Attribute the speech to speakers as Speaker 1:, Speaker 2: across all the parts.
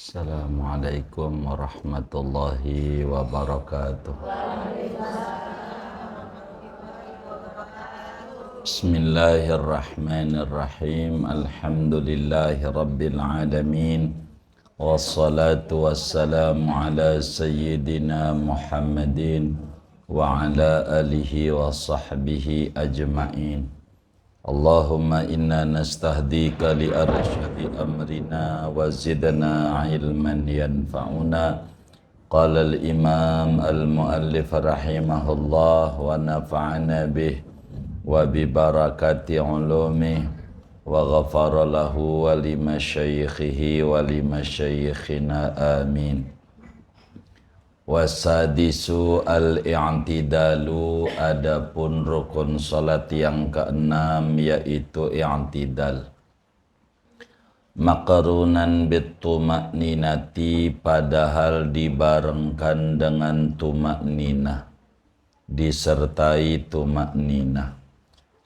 Speaker 1: Assalamualaikum warahmatullahi wabarakatuh. Bismillahirrahmanirrahim. Alhamdulillahi rabbil alamin. Wassalatu wassalamu ala sayyidina Muhammadin wa ala alihi wa sahbihi ajma'in. Allahumma inna nastahdika li arsyadi amrina wa zidna ilman yanfa'una. Qala al-imam al-muallif rahimahullah wa nafa'ana bih wa bi barakati ulumih wa ghafara lahu wa li masyayikhihi wa li masyayikhina amin. Wasadisu al-i'tidalu, adapun rukun salat yang keenam yaitu i'tidal. Maqrunan bituma'ninati, padahal dibarengkan dengan tuma'ninah, disertai tuma'ninah.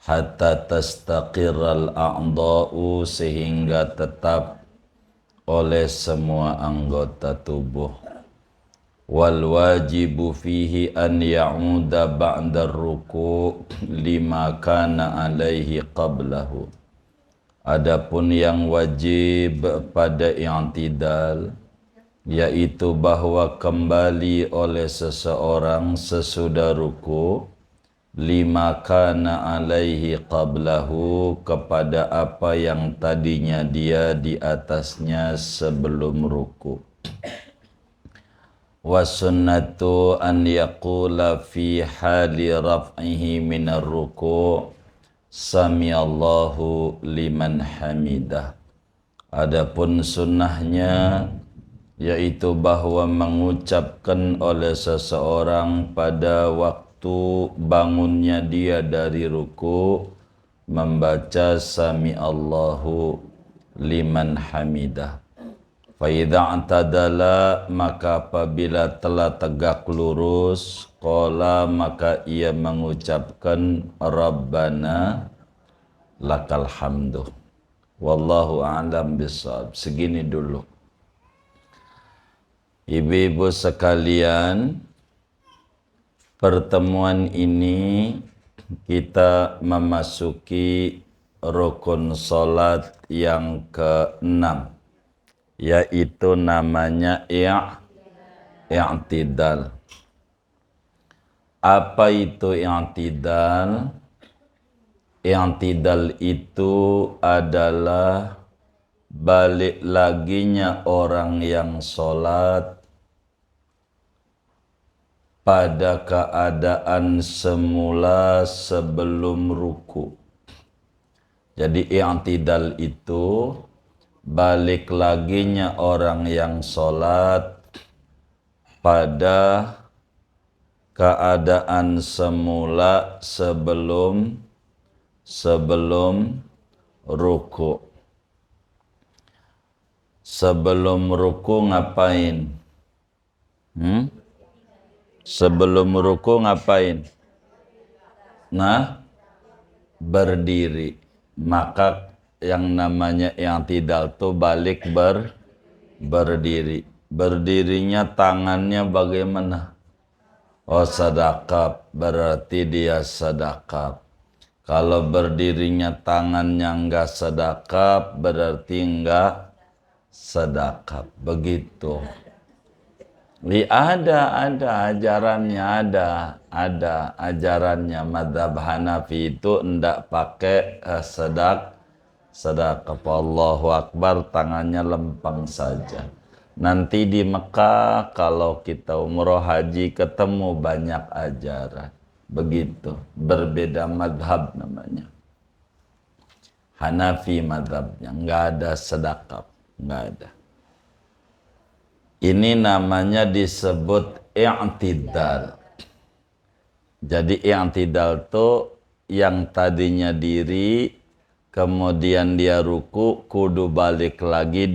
Speaker 1: Hatta tastaqirral a'dha'u, sehingga tetap oleh semua anggota tubuh. Wal wajibu fihi an ya'uda ba'da ruku' lima kana alaihi qablahu. Adapun yang wajib pada i'tidal yaitu bahwa kembali oleh seseorang sesudah ruku' lima kana alaihi qablahu, kepada apa yang tadinya dia di atasnya sebelum ruku'. Wasunnatu an yaqula fi hali raf'ihi minar ruku' samiallahu liman hamidah. Adapun sunnahnya yaitu bahwa mengucapkan oleh seseorang pada waktu bangunnya dia dari ruku' membaca samiallahu liman hamidah. Fa'idha antadala, maka apabila telah tegak lurus, qala, maka ia mengucapkan Rabbana lakal hamdu. Wallahu a'lam bishawab. Segini dulu. Ibu-ibu sekalian, pertemuan ini kita memasuki rukun salat yang ke-6, yaitu namanya i'tidal. Apa itu i'tidal? I'tidal itu adalah balik laginya orang yang sholat pada keadaan semula sebelum ruku. Jadi i'tidal itu balik laginya orang yang sholat pada keadaan semula sebelum ruku. Sebelum ruku ngapain? Sebelum ruku ngapain? Nah, berdiri. Maka yang namanya i'tidal tuh balik berdiri. Berdirinya tangannya bagaimana? Oh, sadaqab, berarti dia sadaqab. Kalau berdirinya tangannya enggak sadaqab, berarti enggak sadaqab. Begitu. Ada ajarannya, ada ajarannya. Madzhab Hanafi itu enggak pakai sedekah. Allahu Akbar, tangannya lempeng saja. Nanti di Mekah kalau kita umroh haji ketemu banyak ajaran. Begitu, berbeda madhab namanya. Hanafi madhabnya, nggak ada sedekah, nggak ada. Ini namanya disebut i'tidal. Jadi i'tidal tuh yang tadinya diri, kemudian dia ruku, kudu balik lagi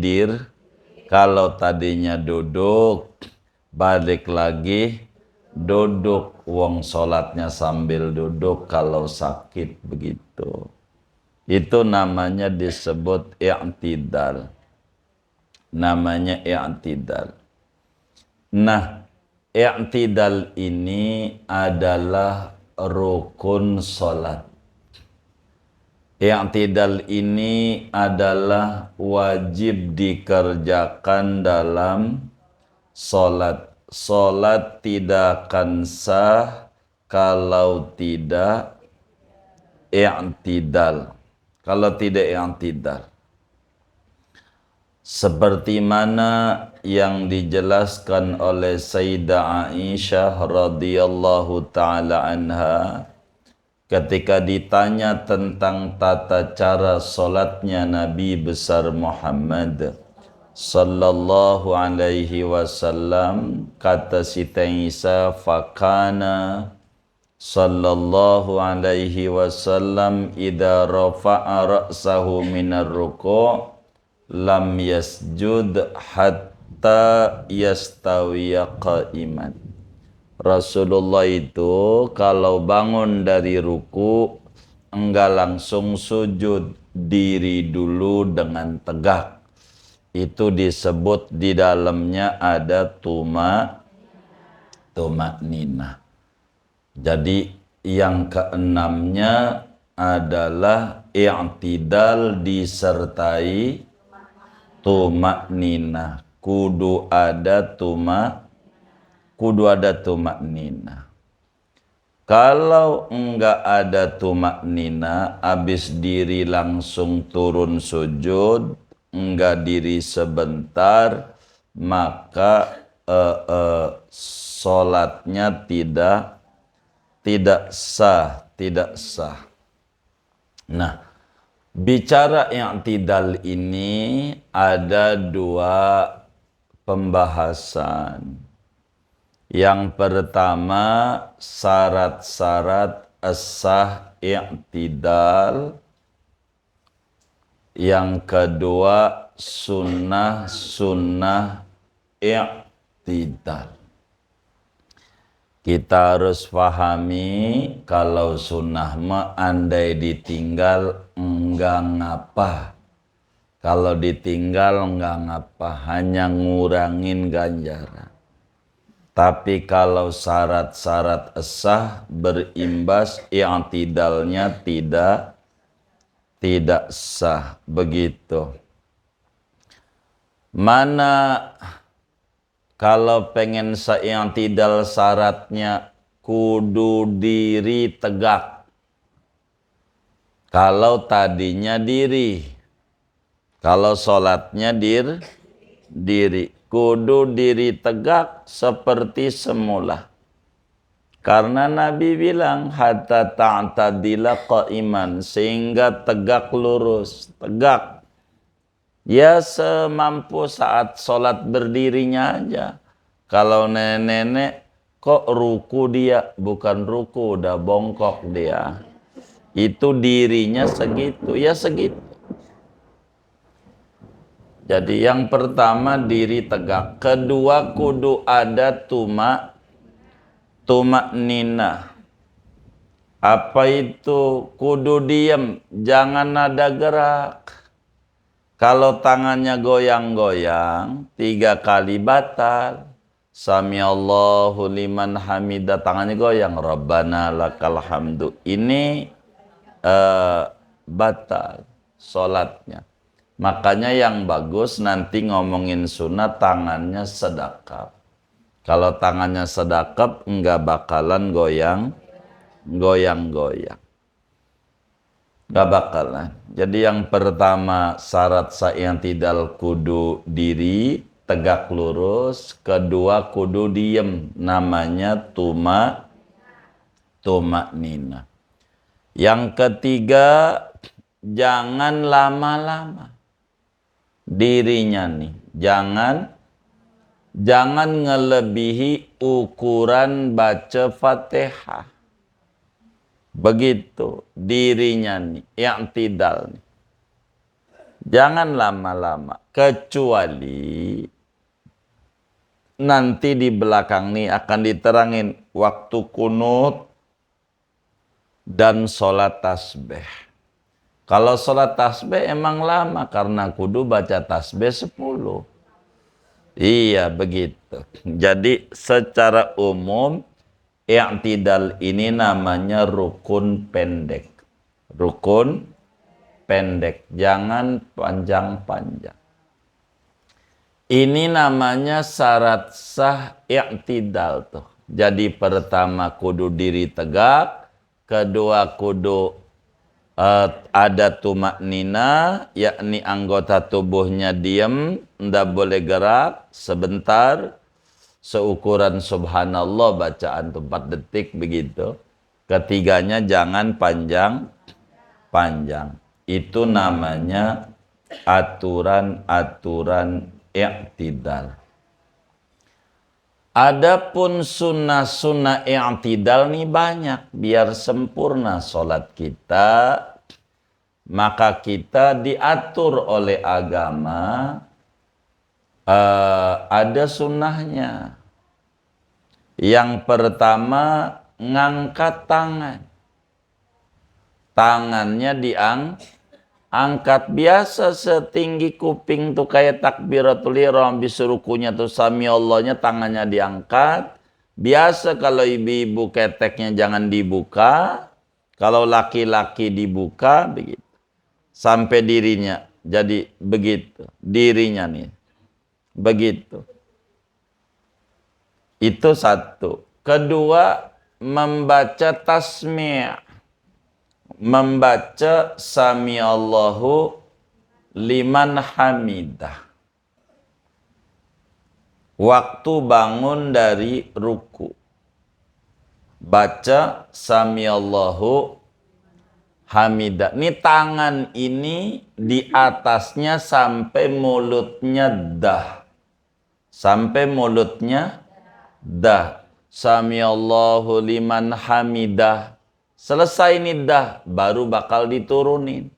Speaker 1: kalau tadinya duduk, balik lagi duduk. Wong sholatnya sambil duduk kalau sakit, begitu. Itu namanya disebut i'tidal. namanya i'tidal. Nah, i'tidal ini adalah rukun salat. I'tidal ini adalah wajib dikerjakan dalam salat. Salat tidak akan sah kalau tidak i'tidal. Kalau tidak i'tidal. Seperti mana yang dijelaskan oleh Sayyidah Aisyah radhiyallahu taala anha ketika ditanya tentang tata cara solatnya Nabi besar Muhammad sallallahu alaihi wasallam, kata Siti Aisyah, fakana sallallahu alaihi wasallam idza rafa'a ra'sahu minar ruku' lam yasjud hatta yastawiya qa'iman. Rasulullah itu kalau bangun dari ruku enggak langsung sujud, diri dulu dengan tegak. Itu disebut di dalamnya ada tumakninah. Jadi yang keenamnya adalah i'tidal disertai tumakninah. Kudu ada tumakninah. Kalau enggak ada tumakninah, habis diri langsung turun sujud, enggak diri sebentar, maka solatnya tidak sah. Nah, bicara i'tidal ini ada dua pembahasan. Yang pertama, syarat-syarat as-sah i'tidal. Yang kedua, sunnah-sunnah i'tidal. Kita harus pahami kalau sunnah mah andai ditinggal enggak ngapa. Kalau ditinggal enggak ngapa, hanya ngurangin ganjaran. Tapi kalau syarat-syarat sah berimbas, i'tidalnya tidak sah. Begitu. Mana kalau pengen i'tidal syaratnya kudu diri tegak. Kalau tadinya diri. Kalau sholatnya diri. Kudu diri tegak seperti semula. Karena Nabi bilang hatta ta'tadila qa'iman, sehingga tegak lurus, tegak. Ya semampu saat sholat berdirinya aja. Kalau nenek-nenek kok ruku dia, bukan ruku, udah bongkok dia. Itu dirinya segitu, ya segitu. Jadi yang pertama diri tegak, kedua kudu ada tumakninah. Apa itu? Kudu diam, jangan ada gerak. Kalau tangannya goyang-goyang 3 kali batal. Sami Allahu liman hamidah, tangannya goyang, Rabbana lakal hamdu. Ini batal sholatnya. Makanya yang bagus nanti ngomongin sunnah tangannya sedekap. Kalau tangannya sedekap enggak bakalan goyang-goyang. Enggak bakalan. Jadi yang pertama syarat i'tidal kudu diri tegak lurus, kedua kudu diem, namanya tumakninah. Yang ketiga jangan lama-lama. Dirinya nih, jangan ngelebihi ukuran baca Fatihah. Begitu dirinya nih, i'tidal nih. Jangan lama-lama, kecuali nanti di belakang nih akan diterangin waktu kunut dan sholat tasbih. Kalau sholat tasbih emang lama karena kudu baca tasbih 10. Iya, begitu. Jadi secara umum i'tidal ini namanya rukun pendek. Rukun pendek, jangan panjang-panjang. Ini namanya syarat sah i'tidal tuh. Jadi pertama kudu diri tegak, kedua kudu ada tumaknina, yakni anggota tubuhnya diam, ndak boleh gerak sebentar, seukuran subhanallah bacaan 4 detik begitu. Ketiganya jangan panjang-panjang. Itu namanya aturan-aturan i'tidal. Adapun sunnah-sunnah i'tidal nih banyak. Biar sempurna sholat kita, maka kita diatur oleh agama, ada sunnahnya. Yang pertama, ngangkat tangan. Tangannya angkat biasa setinggi kuping tuh, kayak takbiratul ihram, habis rukunya tuh sami Allahnya tangannya diangkat. Biasa kalau ibu-ibu keteknya jangan dibuka, kalau laki-laki dibuka begitu. Sampai dirinya jadi begitu, dirinya nih begitu. Itu satu. Kedua, membaca tasmi'. Membaca sami Allahu liman hamidah. Waktu bangun dari ruku. Baca sami Allahu hamidah. Ini tangan ini di atasnya sampai mulutnya dah. Sampai mulutnya dah. Sami Allahu liman hamidah. Selesai nidah, baru bakal diturunin.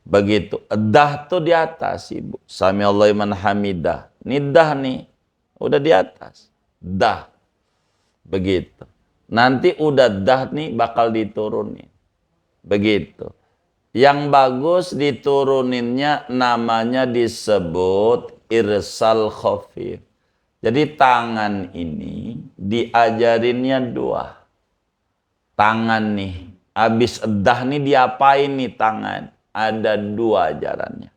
Speaker 1: Begitu. Dah tuh di atas, ibu. Sami Allahu liman hamidah. Nidah nih, udah di atas. Dah. Begitu. Nanti udah dah nih bakal diturunin. Begitu. Yang bagus dituruninnya namanya disebut irsal khafif. Jadi tangan ini diajarinnya 2. Tangan nih, habis edah nih diapain nih tangan? Ada 2 ajarannya.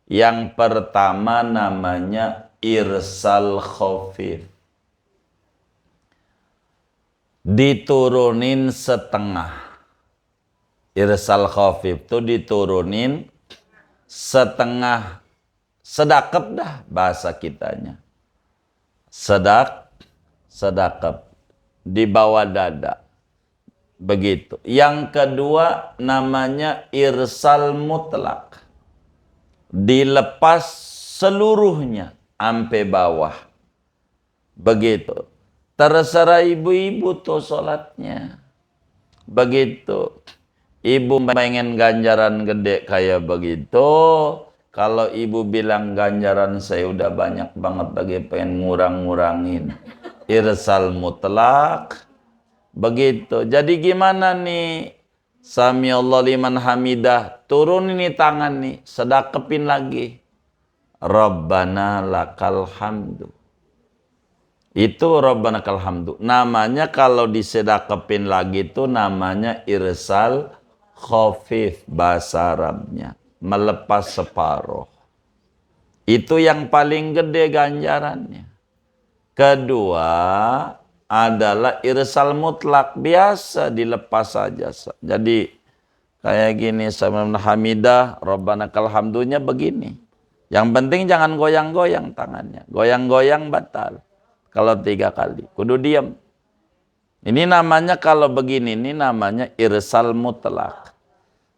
Speaker 1: Yang pertama namanya irsal khafif. Diturunin setengah. Irsal khafif itu diturunin setengah. Sedakep dah bahasa kitanya. Sedakep di bawah dada. Begitu. Yang kedua namanya irsal mutlak. Dilepas seluruhnya sampai bawah. Begitu. Terserah ibu-ibu tuh sholatnya. Begitu. Ibu pengen ganjaran gede kayak begitu. Kalau ibu bilang ganjaran saya udah banyak banget lagi, pengen ngurang-ngurangin. Irsal mutlak. Begitu. Jadi gimana nih? Sami Allah liman hamidah. Turun ini tangan nih. Sedakepin lagi. Rabbana lakal hamdu. Itu Rabbana lakal hamdu. Namanya kalau disedakepin lagi itu namanya irsal khafif bahasa Arabnya. Melepas separuh. Itu yang paling gede ganjarannya. Kedua adalah irsal mutlak, biasa dilepas saja. Jadi kayak gini, Sami hamidah, Rabbana lakal hamdunya begini. Yang penting jangan goyang-goyang tangannya. Goyang-goyang batal. Kalau 3 kali, kudu diam. Ini namanya kalau begini, ini namanya irsal mutlak.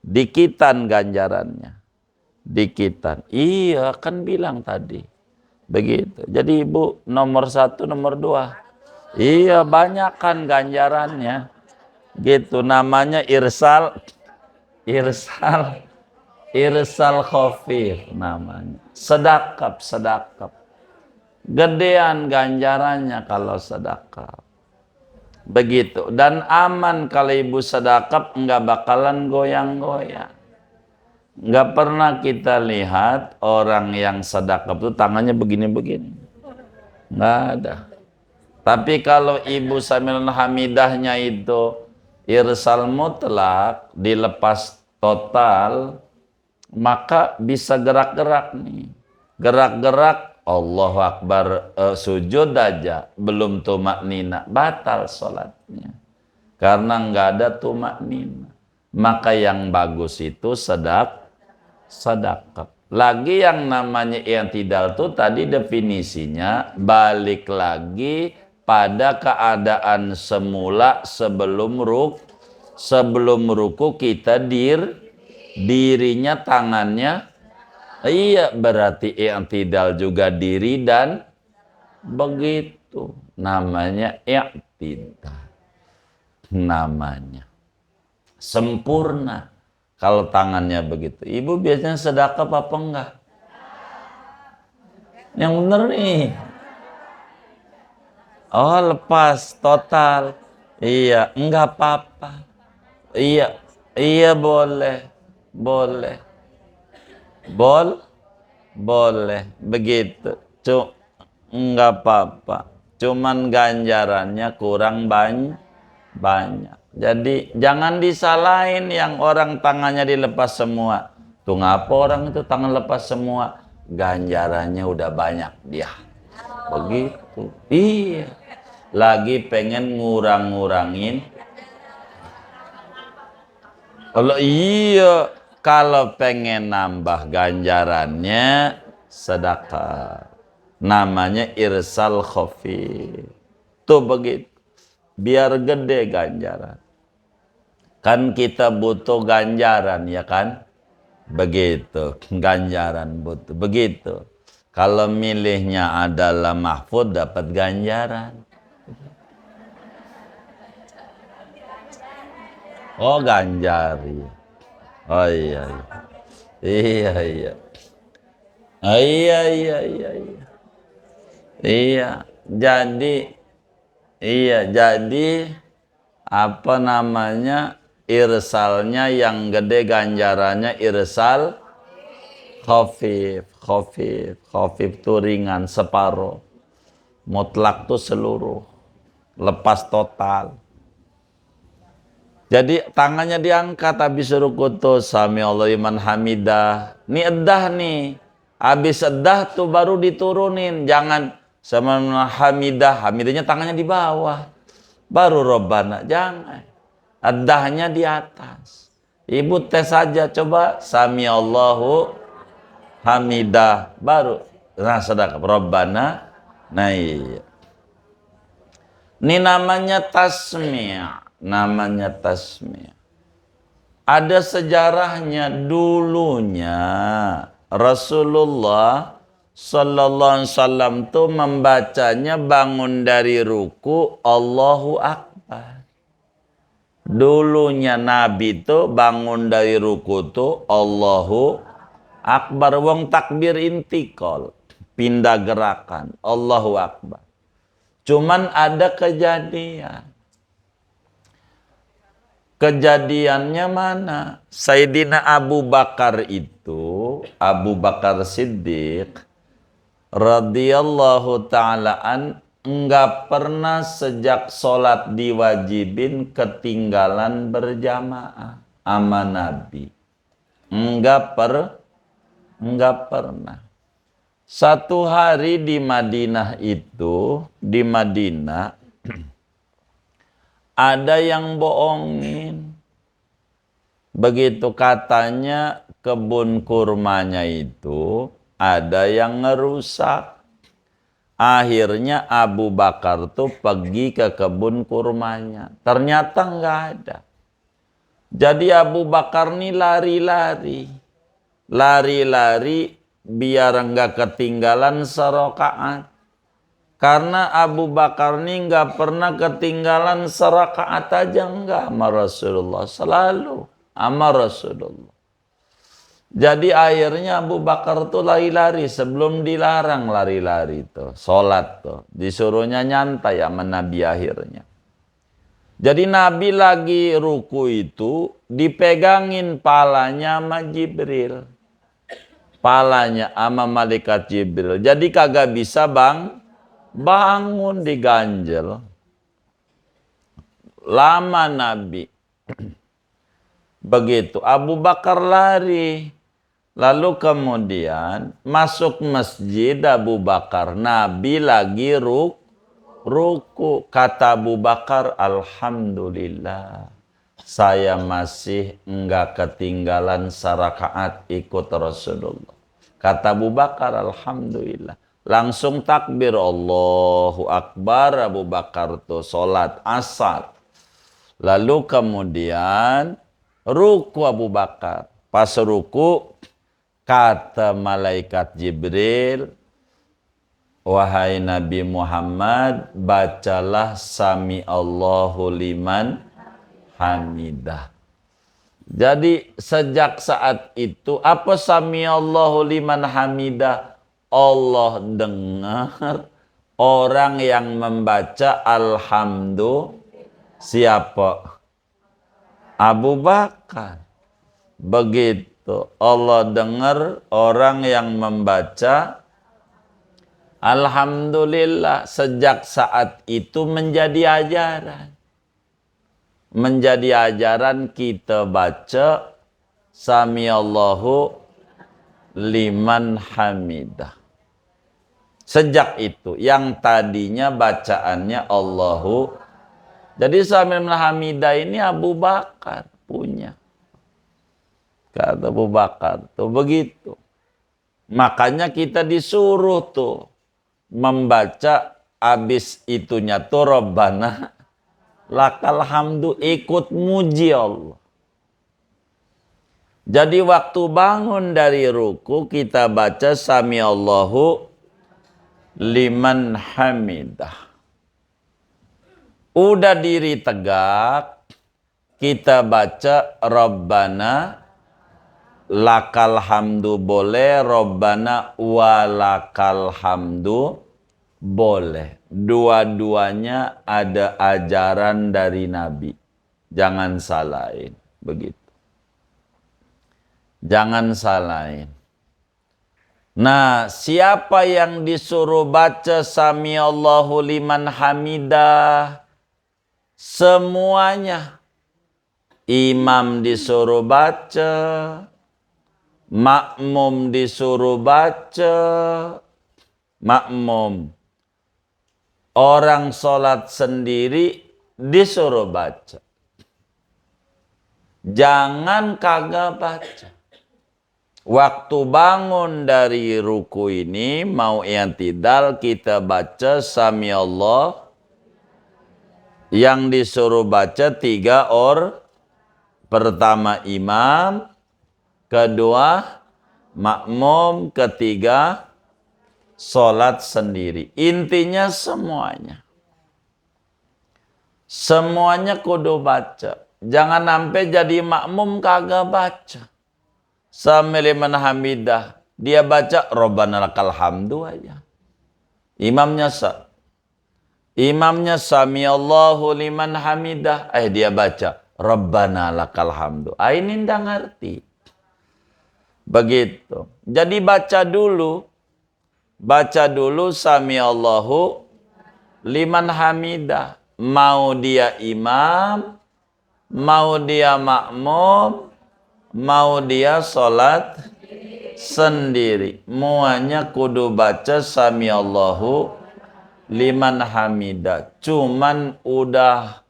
Speaker 1: Dikitan ganjarannya. Dikitan. Iya, kan bilang tadi. Begitu. Jadi ibu nomor 1, nomor 2. Iya, banyak kan ganjarannya. Gitu, namanya irsal khafif namanya. Sedakap. Gedean ganjarannya kalau sedakap. Begitu. Dan aman kalau ibu sedekap, enggak bakalan goyang-goyang. Nggak pernah kita lihat orang yang sedekah itu tangannya begini-begini. Nggak ada. Tapi kalau ibu sambil hamidahnya itu irsal mutlak, dilepas total, maka bisa gerak-gerak nih. Gerak-gerak, Allahu Akbar, sujud aja, belum tumaknina, batal sholatnya. Karena nggak ada tumaknina. Maka yang bagus itu sedekah. Lagi yang namanya i'tidal itu tadi definisinya balik lagi pada keadaan semula sebelum ruku kita dirinya tangannya, iya berarti i'tidal juga diri dan begitu namanya i'tidal, namanya sempurna. Kalau tangannya begitu, ibu biasanya sedekah apa enggak? Yang bener nih. Oh, lepas total. Iya, enggak apa-apa. Iya, iya boleh. Boleh. Boleh. Begitu. Enggak apa-apa. Cuman ganjarannya kurang banyak. Jadi jangan disalahin yang orang tangannya dilepas semua. Tuh ngapa orang itu tangan lepas semua? Ganjarannya udah banyak dia. Begitu. Iya. Lagi pengen ngurang-ngurangin. Kalau pengen nambah ganjarannya sedekah. Namanya irsal khafif. Tuh begitu. Biar gede ganjaran. Kan kita butuh ganjaran, ya kan? Begitu, ganjaran butuh. Begitu. Kalau milihnya adalah mahfud, dapat ganjaran. Oh, ganjari. Oh iya. Iya. Iya. Oh, iya. Iya. Jadi apa namanya, irsalnya yang gede ganjarannya irsal khafif tuh ringan separuh, mutlak tuh seluruh, lepas total. Jadi tangannya diangkat habis ruku tuh sami Allahu liman hamidah. Nih edah nih. Habis edah tuh baru diturunin. Jangan sama hamidahnya tangannya di bawah. Baru robbana, jangan. Edahnya di atas. Ibu tes saja coba sami Allahu hamidah baru. Nah, sedekah robbana. Nah, iya. Ini namanya tasmi'. Ada sejarahnya. Dulunya Rasulullah sallallahu alaihi wasallam tuh membacanya bangun dari ruku Allahu Akbar. Dulunya Nabi tuh bangun dari ruku tuh Allahu Akbar. Wong takbir intikal, pindah gerakan Allahu Akbar. Cuman ada kejadiannya mana? Sayyidina Abu Bakar Siddiq radhiyallahu ta'alaan enggak pernah sejak sholat diwajibin ketinggalan berjamaah sama Nabi. Enggak pernah. Satu hari di Madinah ada yang bohongin. Begitu katanya kebun kurmanya itu ada yang ngerusak. Akhirnya Abu Bakar tuh pergi ke kebun kurmanya. Ternyata nggak ada. Jadi Abu Bakar nih lari-lari biar nggak ketinggalan serakaat. Karena Abu Bakar nih nggak pernah ketinggalan serakaat aja enggak sama Rasulullah, selalu sama Rasulullah. Jadi akhirnya Abu Bakar tuh lari-lari sebelum dilarang lari-lari tuh, sholat tuh, disuruhnya nyantai sama Nabi akhirnya. Jadi Nabi lagi ruku itu dipegangin palanya sama Jibril. Palanya sama malaikat Jibril. Jadi kagak bisa bangun diganjel. Lama Nabi. Begitu Abu Bakar lari. Lalu kemudian masuk masjid Abu Bakar. Nabi lagi ruku. Kata Abu Bakar, Alhamdulillah. Saya masih enggak ketinggalan sarakaat ikut Rasulullah. Kata Abu Bakar, Alhamdulillah. Langsung takbir, Allahu Akbar. Abu Bakar tuh sholat asar. Lalu kemudian ruku Abu Bakar. Pas ruku, kata malaikat Jibril, wahai Nabi Muhammad, bacalah Sami Allahu liman hamidah. Jadi sejak saat itu, apa Sami Allahu liman hamidah? Allah dengar orang yang membaca Alhamdulillah. Siapa? Abu Bakar. Begitu. Allah dengar orang yang membaca Alhamdulillah. Sejak saat itu menjadi ajaran. Menjadi ajaran kita baca Sami Allahu liman hamidah. Sejak itu yang tadinya bacaannya Allahu. Jadi Sami liman hamidah ini Abu Bakar punya. Kata Abu Bakar tuh begitu. Makanya kita disuruh tuh membaca abis itunya tuh Rabbana lakal hamdu, ikut muji Allah. Jadi waktu bangun dari ruku kita baca Sami Allahu liman hamidah. Udah diri tegak, kita baca Rabbana lakal hamdu boleh, Rabbana walakal hamdu boleh. Dua-duanya ada ajaran dari Nabi. Jangan salahin. Begitu. Jangan salahin. Nah, siapa yang disuruh baca Sami Allahu liman hamidah? Semuanya. Imam disuruh baca, makmum disuruh baca, makmum. Orang sholat sendiri disuruh baca. Jangan kagak baca. Waktu bangun dari ruku ini, mau i'tidal, kita baca Sami Allah. Yang disuruh baca 3 orang. Pertama imam, kedua makmum, ketiga sholat sendiri. Intinya semuanya. Semuanya kudu baca. Jangan sampai jadi makmum kagak baca. Sami liman hamidah. Dia baca Rabbana lakal hamdu aja. Imamnya Sami Allahu liman hamidah. Dia baca Rabbana lakal hamdu. Ini ndak ngerti. Begitu. Jadi baca dulu. Baca dulu Sami Allahu liman hamidah. Mau dia imam, mau dia makmum, mau dia sholat sendiri. Muanya kudu baca Sami Allahu liman hamidah. Cuman udah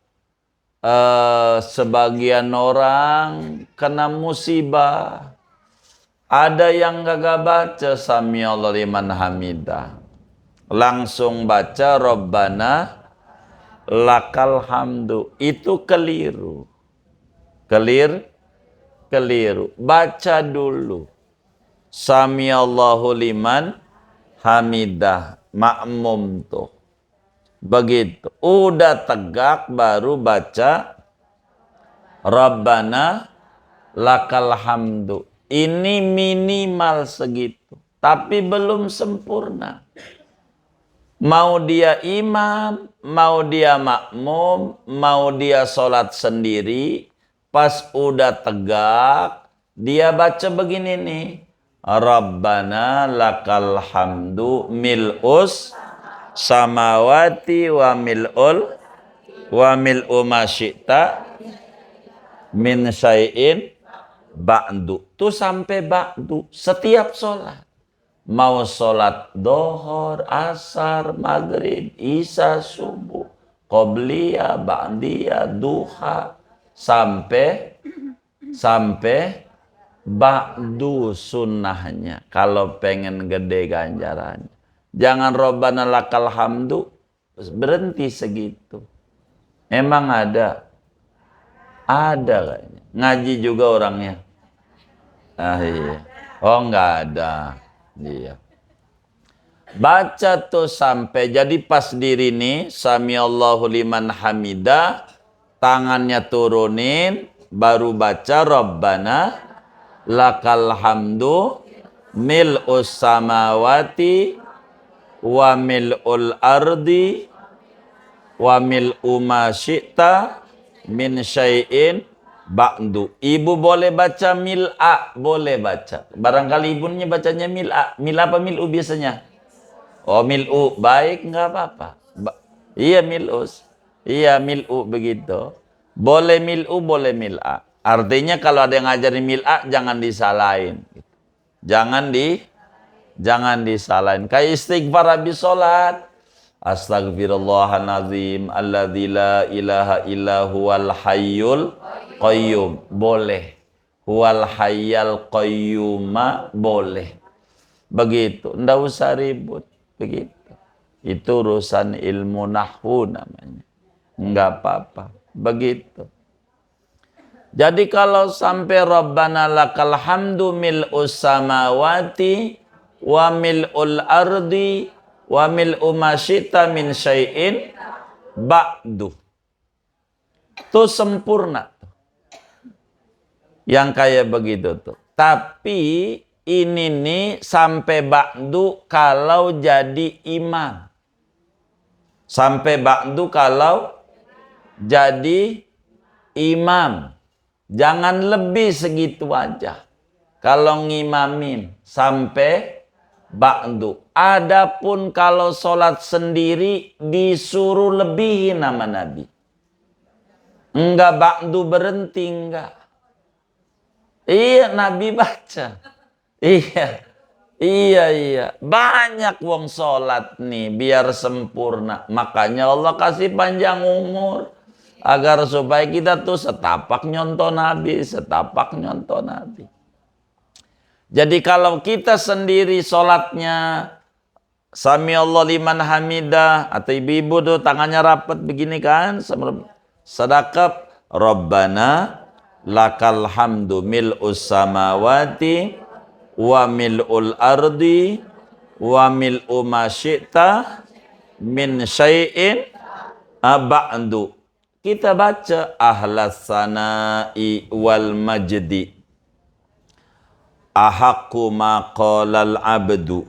Speaker 1: sebagian orang kena musibah. Ada yang gak baca Sami Allah liman hamidah. Langsung baca Rabbana lakal hamdu. Itu keliru. Keliru. Baca dulu Sami Allahu liman hamidah. Makmum tuh. Begitu. Udah tegak baru baca Rabbana lakal hamdu. Ini minimal segitu. Tapi belum sempurna. Mau dia imam, mau dia makmum, mau dia sholat sendiri, pas udah tegak, dia baca begini nih. Rabbana lakal hamdu mil'us samawati wa mil'u ma syi'ta min syai'in ba'du. Tuh sampai ba'du setiap sholat. Mau sholat dohor, asar, maghrib, isya, subuh, qobliyah, ba'diyah, duha, sampai ba'du sunnahnya. Kalau pengen gede ganjarannya. Jangan Rabbana lakal hamdu, berhenti segitu. Emang ada? Ada kayaknya. Ngaji juga orangnya. Ah iya. Oh enggak ada. Iya. Baca tuh sampai jadi pas diri nih sami Allahu liman hamidah, tangannya turunin, baru baca Rabbana lakal hamdu mil'us samawati wa mil'ul ardi wa mil'u ma syi'ta min syai'in ba'du. Ibu boleh baca mil'a, boleh baca. Barangkali ibunya bacanya mil'a. Mil apa mil'u biasanya? Oh mil'u, baik nggak apa-apa. Iya mil'us. Iya mil'u begitu. Boleh mil'u, boleh mil'a. Artinya kalau ada yang ngajarin mil'a, jangan disalahin. Jangan disalahin. Kayak istighfar habis sholat. Astaghfirullahaladzim alladzi la ilaha illa huwal hayyul qayyum. Boleh. Huwal hayyal qayyuma boleh. Begitu. Nggak usah ribut. Begitu. Itu urusan ilmu nahwu namanya. Nggak apa-apa. Begitu. Jadi kalau sampai Rabbana lakal hamdu mil'us samawati wa mil'ul ardi wa mil'u ma syi'ta min syai'in ba'du. Itu sempurna. Yang kayak begitu tuh. Tapi ini nih sampai ba'du kalau jadi imam. Sampai ba'du kalau jadi imam. Jangan lebih segitu aja. Kalau ngimamin sampai ba'du. Adapun kalau sholat sendiri disuruh lebihin nama Nabi. Enggak ba'du berhenti, enggak. Iya Nabi baca. Iya. Banyak wong sholat nih biar sempurna. Makanya Allah kasih panjang umur. Agar supaya kita tuh setapak nyontoh Nabi. Jadi kalau kita sendiri sholatnya Sami Allah liman hamidah, atau ibu-ibu tuh tangannya rapat begini kan, sedekap Rabbana lakal hamdu mil'us samawati wa mil'ul ardi wa mil'u ma syi'ta min syai'in ba'du. Kita baca ahlas sana'i wal majdi ahaqqu ma qalal abdu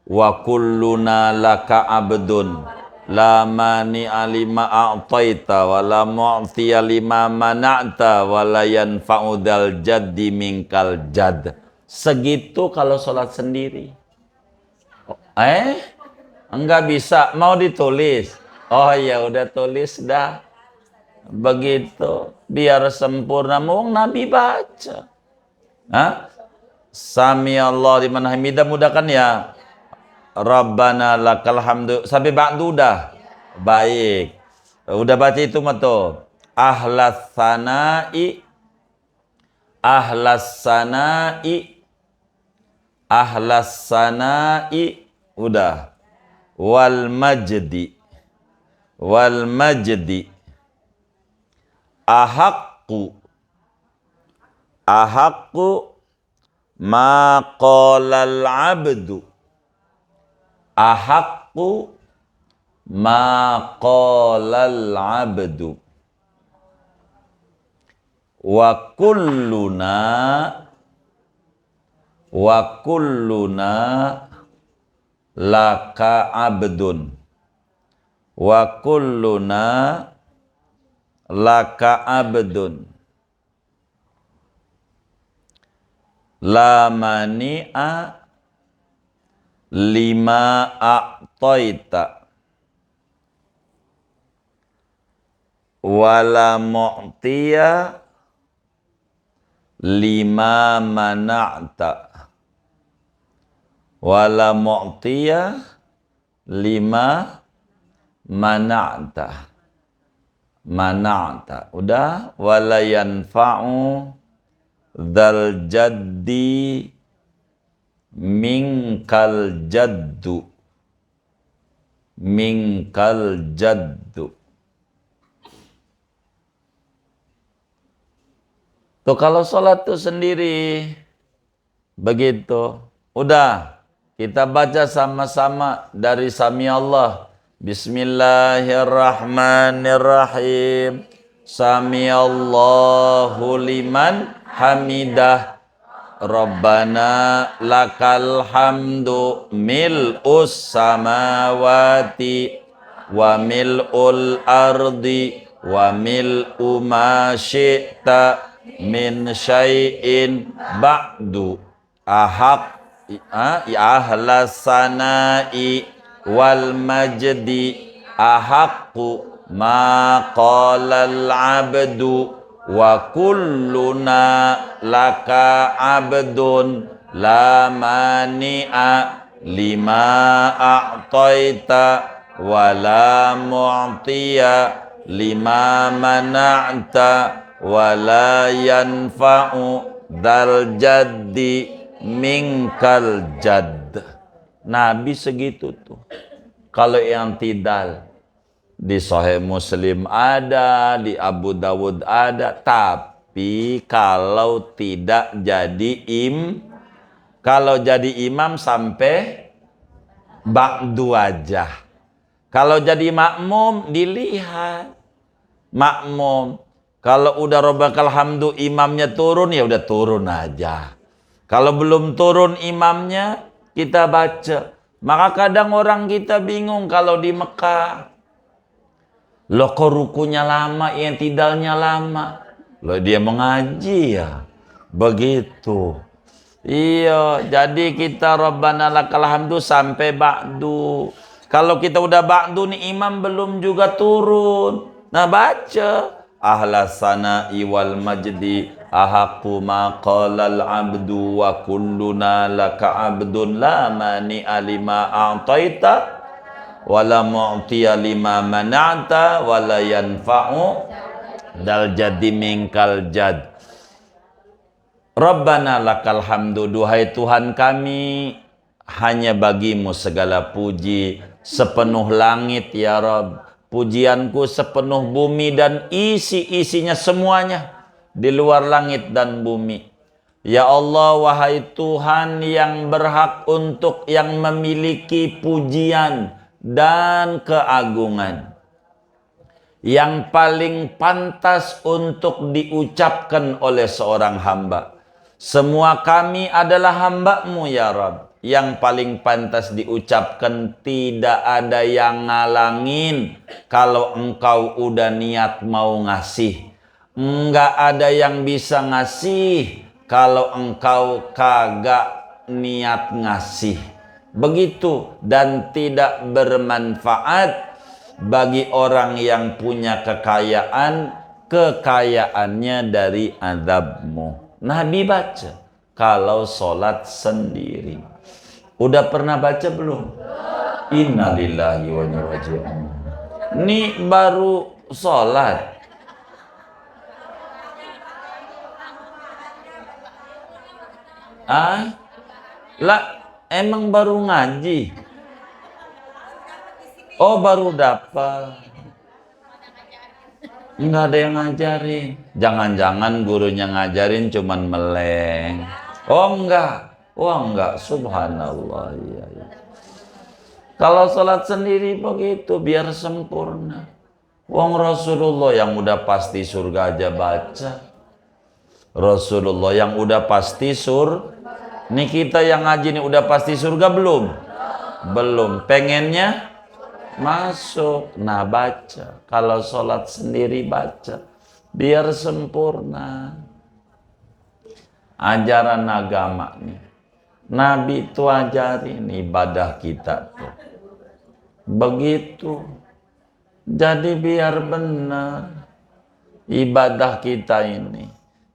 Speaker 1: wa kulluna laka abdun la mani alima a'taita wa la mu'tiya lima mana'ta wa la yanfa'udal jaddi minkal jadd. Segitu kalau sholat sendiri. Enggak bisa, mau ditulis. Oh ya udah tulis dah. Begitu, biar sempurna. Mau Nabi baca. Sami Allah liman hamidah, mudahkan ya. Rabbana lakal hamdu. Sampai ba'du udah. Baik. Udah baca itu mah tuh. Ahlas sana'i. Ahlas sana'i. Udah. Wal majdi. Ahaqqu ma qalal abdu. Ahaqqu ma qalal abdu. Wa kulluna laka abdun wa kulluna laka abdun la mani'a lima a'taita wala mu'tiya lima mana'ta wala mu'tiya lima mana'ta udah wala yanfa'u dzal jaddi minkal jaddu tuh kalau sholat tuh sendiri begitu. Udah kita baca sama-sama dari Sami Allah. Bismillahirrahmanirrahim. Sami Allahu liman hamidah. Rabbana lakal hamdu mil'us samawati wa mil'ul ardi wa mil'u ma syi'ta min syai'in ba'du ahlas sana'i wal majdi ahaqqu ma qalal abdu wa kulluna laka abdun la mani'a lima a'taita wa la mu'tiya lima mana'ta wa la yanfa'u dzal jaddi minkal jadd. Nabi segitu tuh. Kalau yang tidak di Sahih Muslim ada, di Abu Dawud ada, tapi kalau tidak jadi kalau jadi imam sampai ba'du aja. Kalau jadi makmum dilihat makmum. Kalau udah Rabbakal hamdu imamnya turun ya udah turun aja. Kalau belum turun imamnya kita baca. Maka kadang orang kita bingung kalau di Mekah. Loh kok rukunya lama, yang tidalnya lama. Loh dia mengaji ya. Begitu. Iya, jadi kita Rabbana lakal hamdu sampai ba'du. Kalau kita udah ba'du nih imam belum juga turun. Nah baca. Ahlas sana'i wal majdi ahaqqu ma qalal abdu wa kulluna laka abdun la mani'a lima a'taita wala mu'tiya lima mana'ta wala yanfa'u dal jadi minkal jad. Rabbana lakal hamdu, duhai Tuhan kami, hanya bagimu segala puji sepenuh langit ya Rabb, pujianku sepenuh bumi dan isi-isinya semuanya di luar langit dan bumi. Ya Allah, wahai Tuhan yang berhak untuk yang memiliki pujian dan keagungan, yang paling pantas untuk diucapkan oleh seorang hamba. Semua kami adalah hamba-Mu ya Rabb, yang paling pantas diucapkan, tidak ada yang ngalangin kalau Engkau udah niat mau ngasih. Enggak ada yang bisa ngasih kalau Engkau kagak niat ngasih. Begitu, dan tidak bermanfaat bagi orang yang punya kekayaan, kekayaannya dari azab-Mu. Nabi baca kalau sholat sendiri. Udah pernah baca belum? Innalillahi wa inna ilaihi raji'un. Ini baru sholat. Lah, emang baru ngaji? Oh, baru dapat. Enggak ada yang ngajarin. Jangan-jangan gurunya ngajarin cuman meleng. Oh enggak. Oh enggak. Subhanallah. Iya, iya. Kalau sholat sendiri begitu biar sempurna. Wong Rasulullah yang udah pasti surga aja baca. Rasulullah yang udah pasti Nih kita yang ngaji nih udah pasti surga belum? Belum. Pengennya masuk. Nah baca. Kalau sholat sendiri baca. Biar sempurna. Ajaran agamanya. Nabi itu ajarin ibadah kita tuh. Begitu. Jadi biar benar ibadah kita ini.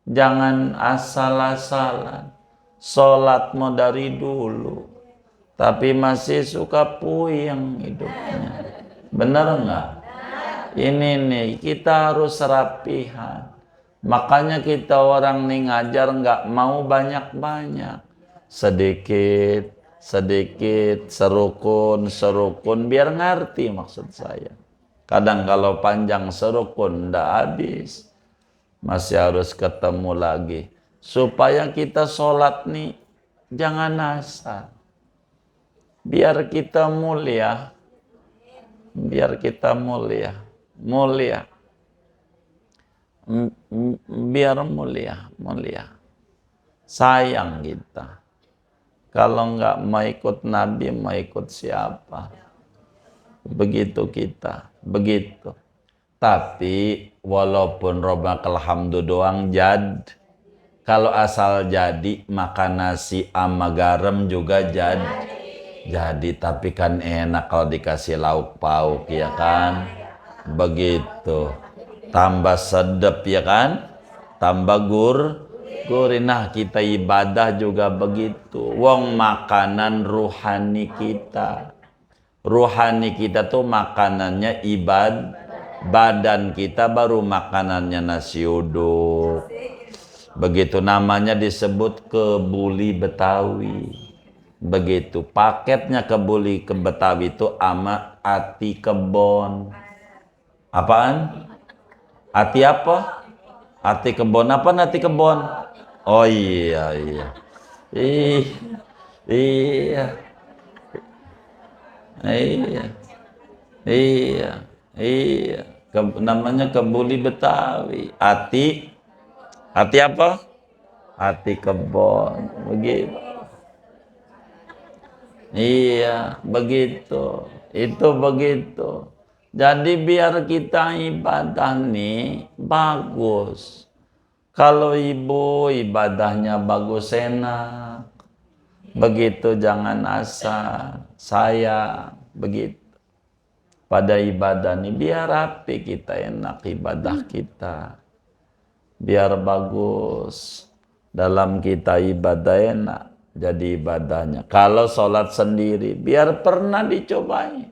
Speaker 1: Jangan asal-asalan. Sholat mau dari dulu. Tapi masih suka puyeng hidupnya. Benar nggak? Ini nih, kita harus rapihan. Makanya kita orang nih ngajar nggak mau banyak-banyak. Sedikit, sedikit, serukun, serukun, biar ngerti maksud saya. Kadang kalau panjang serukun, ndak habis. Masih harus ketemu lagi. Supaya kita sholat nih, jangan asal. Biar kita mulia. Biar kita mulia. Mulia. Biar mulia. Mulia. Sayang kita. Kalau nggak mau ikut Nabi, mau ikut siapa? Begitu kita. Begitu. Tapi walaupun robakal hamdu doang jad. Kalau asal jadi makan nasi sama garam juga jadi. Tapi kan enak kalau dikasih lauk pauk ya kan. Begitu. Tambah sedap ya kan. Tambah gurih. Nah kita ibadah juga begitu. Wong makanan ruhani kita. Ruhani kita tuh makanannya badan kita baru makanannya nasi uduk. Begitu namanya disebut kebuli Betawi. Begitu paketnya kebuli ke Betawi itu ama ati kebon. Apaan? Ati apa? Ati kebon apa ati kebon? Oh iya. Iya. Namanya kebuli Betawi. Ati apa? Ati kebon. Begitu. Iya, begitu. Itu begitu. Jadi biar kita ibadah nih bagus. Kalau ibu ibadahnya bagus enak. Begitu jangan asal. Sayang. Begitu. Pada ibadah nih biar rapi kita enak ibadah kita. Biar bagus. Dalam kita ibadah enak. Jadi ibadahnya. Kalau sholat sendiri, biar pernah dicobain.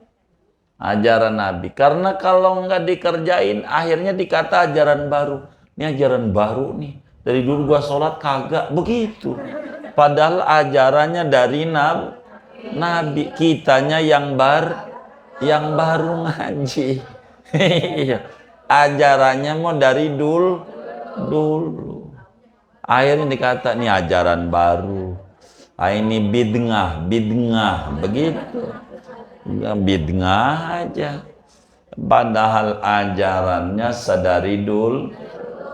Speaker 1: Ajaran Nabi. Karena kalau nggak dikerjain, akhirnya dikata ajaran baru. Ini ajaran baru nih. Dari dulu gua sholat kagak. Begitu. Padahal ajarannya dari Nabi. Kitanya yang baru ngaji. Ajarannya mau dari dulu. Akhirnya dikata, ini ajaran baru. Ini bid'ah, begitu. Bid'ah aja. Padahal ajarannya sedari dulu.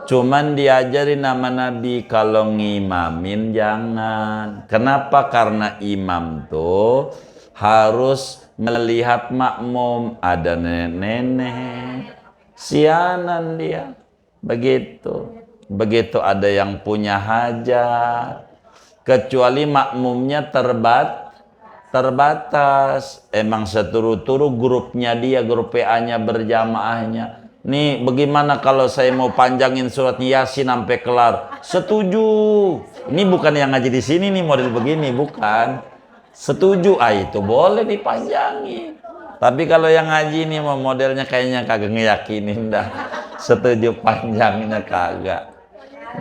Speaker 1: Cuman diajarin nama Nabi kalau ngimamin jangan. Kenapa? Karena imam tuh harus melihat makmum. Ada nenek-nenek. Sianan dia. Begitu ada yang punya hajat. Kecuali makmumnya terbatas. Emang seturu-turu grupnya dia, grup PA-nya berjamaahnya. Nih bagaimana kalau saya mau panjangin surat Yasin sampai kelar? Setuju. Ini bukan yang ngaji di sini nih model begini, bukan. Setuju, itu boleh dipanjangin. Tapi kalau yang ngaji ini mau modelnya kayaknya kagak ngeyakinin dah. Setuju panjangnya kagak.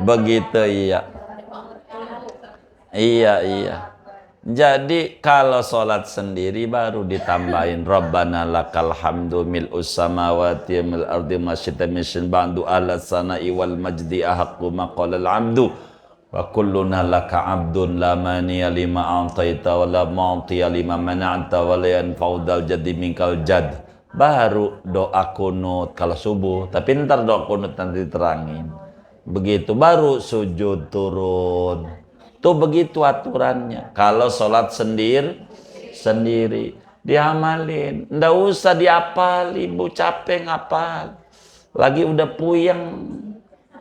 Speaker 1: Begitu Iya. Jadi kalau sholat sendiri baru ditambahin Rabbana lakal hamdu mil'us samawati mil ardi masyita mishin ba'du ala sana'i wal majdi ahaqqu maqalal amdu wa kulluna laka abdun la maniya lima a'taita wa la ma'tiya lima mana'ta wa la yanfa'udal jadi minkal jad. Baru doa kunut kalau subuh, tapi ntar doa kunut nanti diterangin. Begitu baru sujud turun. Tuh begitu aturannya. Kalau sholat sendiri. Diamalin. Nggak usah diapal, ibu capek ngapal. Lagi udah puyeng.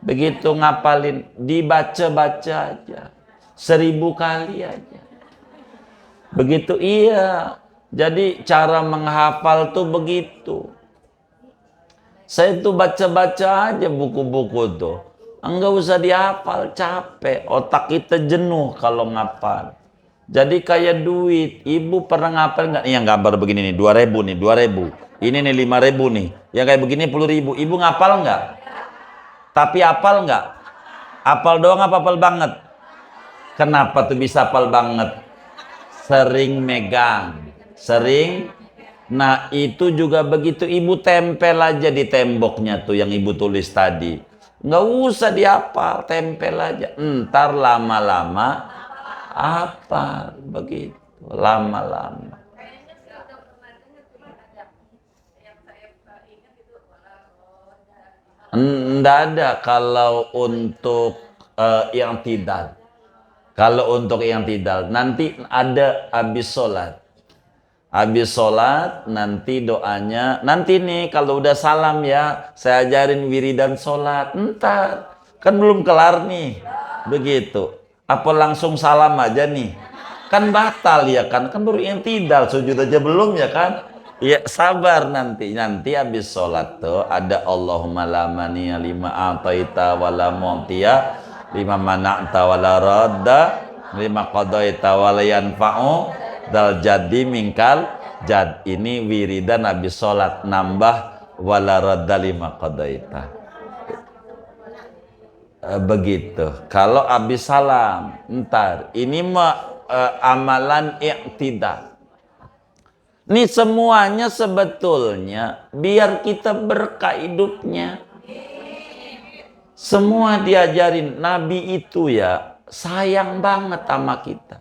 Speaker 1: Begitu ngapalin, dibaca-baca aja. 1000 kali aja. Begitu iya. Jadi cara menghafal tuh begitu. Saya tuh baca-baca aja buku-buku tuh. Enggak usah dihafal, capek. Otak kita jenuh kalau ngapal. Jadi kayak duit. Ibu pernah ngapal nggak? Yang gambar begini nih, 2000 nih, 2000. Ini nih 5000 nih. Yang kayak begini 10.000. Ibu ngapal nggak? Tapi hafal nggak? Hafal doang apa hafal banget? Kenapa tuh bisa hafal banget? Sering megang. Sering. Nah itu juga begitu, ibu tempel aja di temboknya tuh yang ibu tulis tadi. Nggak usah dihafal, tempel aja. Ntar lama-lama hafal begitu, lama-lama. Nggak ada kalau untuk yang tidak. Kalau untuk yang tidak, nanti ada habis sholat. Habis sholat, nanti doanya. Nanti nih kalau udah salam ya, saya ajarin wiridan sholat. Ntar, kan belum kelar nih. Begitu. Apa langsung salam aja nih? Kan batal ya kan? Kan baru yang tidak, sujud aja belum ya kan? Ya sabar nanti. Nanti habis sholat tuh ada Allahumma la mani'a lima a'taita wa la mu'tiya lima mana'ta wa la radda lima qadaita wa la yanfa'u dal jadi mingkal jad. Ini wiridan habis sholat, nambah wala radda lima qadaita. Begitu. Kalau habis salam, ntar ini mah amalan i'tidal. Ini semuanya sebetulnya biar kita berkah hidupnya. Semua diajarin. Nabi itu ya sayang banget sama kita.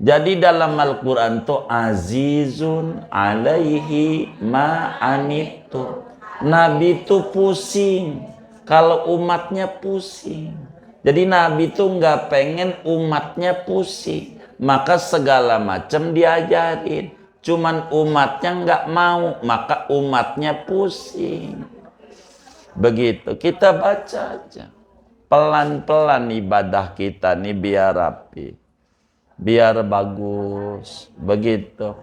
Speaker 1: Jadi dalam Al-Quran tuh azizun alaihi ma'anitu. Nabi itu pusing kalau umatnya pusing. Jadi Nabi itu nggak pengen umatnya pusing. Maka segala macam diajarin. Cuman umatnya nggak mau, maka umatnya pusing. Begitu, kita baca aja. Pelan-pelan ibadah kita nih biar rapi. Biar bagus. Begitu.